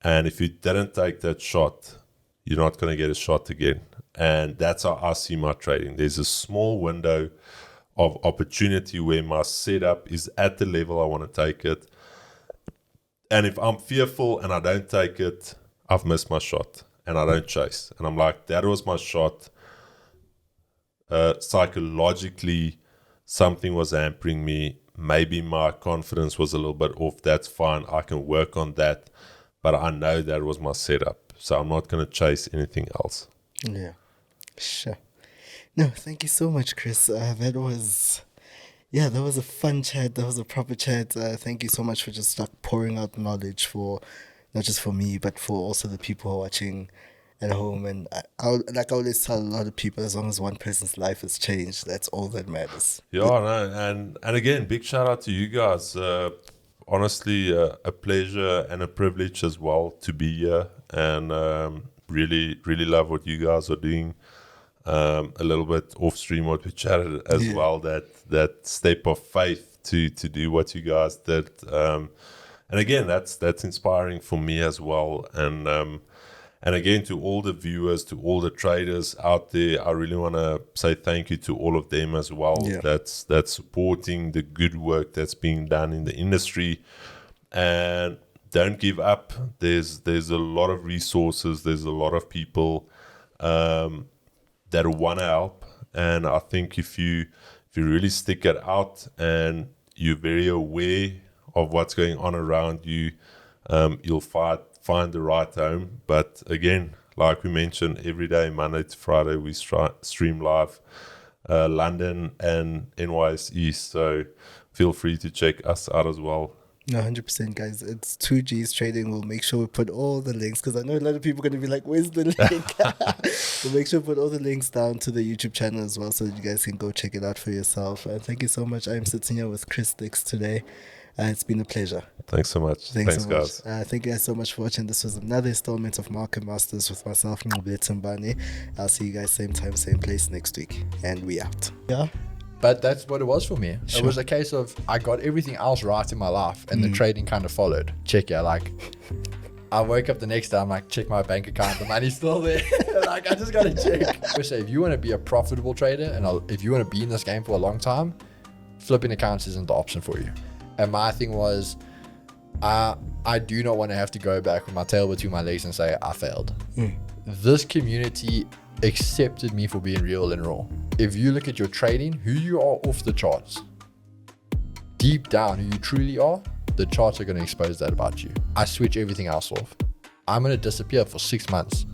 And if you didn't take that shot, you're not going to get a shot again. And that's how I see my trading. There's a small window of opportunity where my setup is at the level I want to take it. And if I'm fearful and I don't take it, I've missed my shot and I don't chase. And I'm like, that was my shot. Psychologically, something was hampering me. Maybe my confidence was a little bit off. That's fine. I can work on that. But I know that was my setup. So I'm not going to chase anything else. Yeah, sure. No, thank you so much, Chris. That was a fun chat. That was a proper chat. Thank you so much for just pouring out knowledge for, not just for me, but for also the people who are watching at home. And I always tell a lot of people, as long as one person's life has changed, that's all that matters. Yeah, no, and again, big shout out to you guys. Honestly, a pleasure and a privilege as well to be here, and really, really love what you guys are doing. A little bit off stream what we chatted as well, that step of faith to do what you guys did, and again, that's inspiring for me as well. And again, to all the viewers, to all the traders out there, I really want to say thank you to all of them as well. That's supporting the good work that's being done in the industry. And don't give up. There's a lot of resources. There's a lot of people that want to help. And I think if you really stick it out and you're very aware of what's going on around you, you'll find the right home. But again, like we mentioned, every day, Monday to Friday, we stream live, London and NYS East. So feel free to check us out as well. No, 100%, guys. It's 2G's Trading. We'll make sure we put all the links, because I know a lot of people are going to be like, where's the link? We'll make sure we put all the links down to the YouTube channel as well, so that you guys can go check it out for yourself. Thank you so much. I'm sitting here with Chris Dix today. It's been a pleasure. Thanks so much. Thanks, guys. Thank you guys so much for watching. This was another installment of Market Masters with myself, Nqobile Tembane. I'll see you guys same time, same place next week. And we out. Yeah. But that's what it was for me. Sure. It was a case of I got everything else right in my life, and the trading kind of followed. Check, I woke up the next day, I'm like, check my bank account, the money's still there. Like, I just got to check. So if you want to be a profitable trader, and if you want to be in this game for a long time, flipping accounts isn't the option for you. And my thing was, I do not want to have to go back with my tail between my legs and say, I failed. This community accepted me for being real and raw. If you look at your trading, who you are off the charts, deep down, who you truly are, the charts are going to expose that about you. I switch everything else off. I'm going to disappear for 6 months.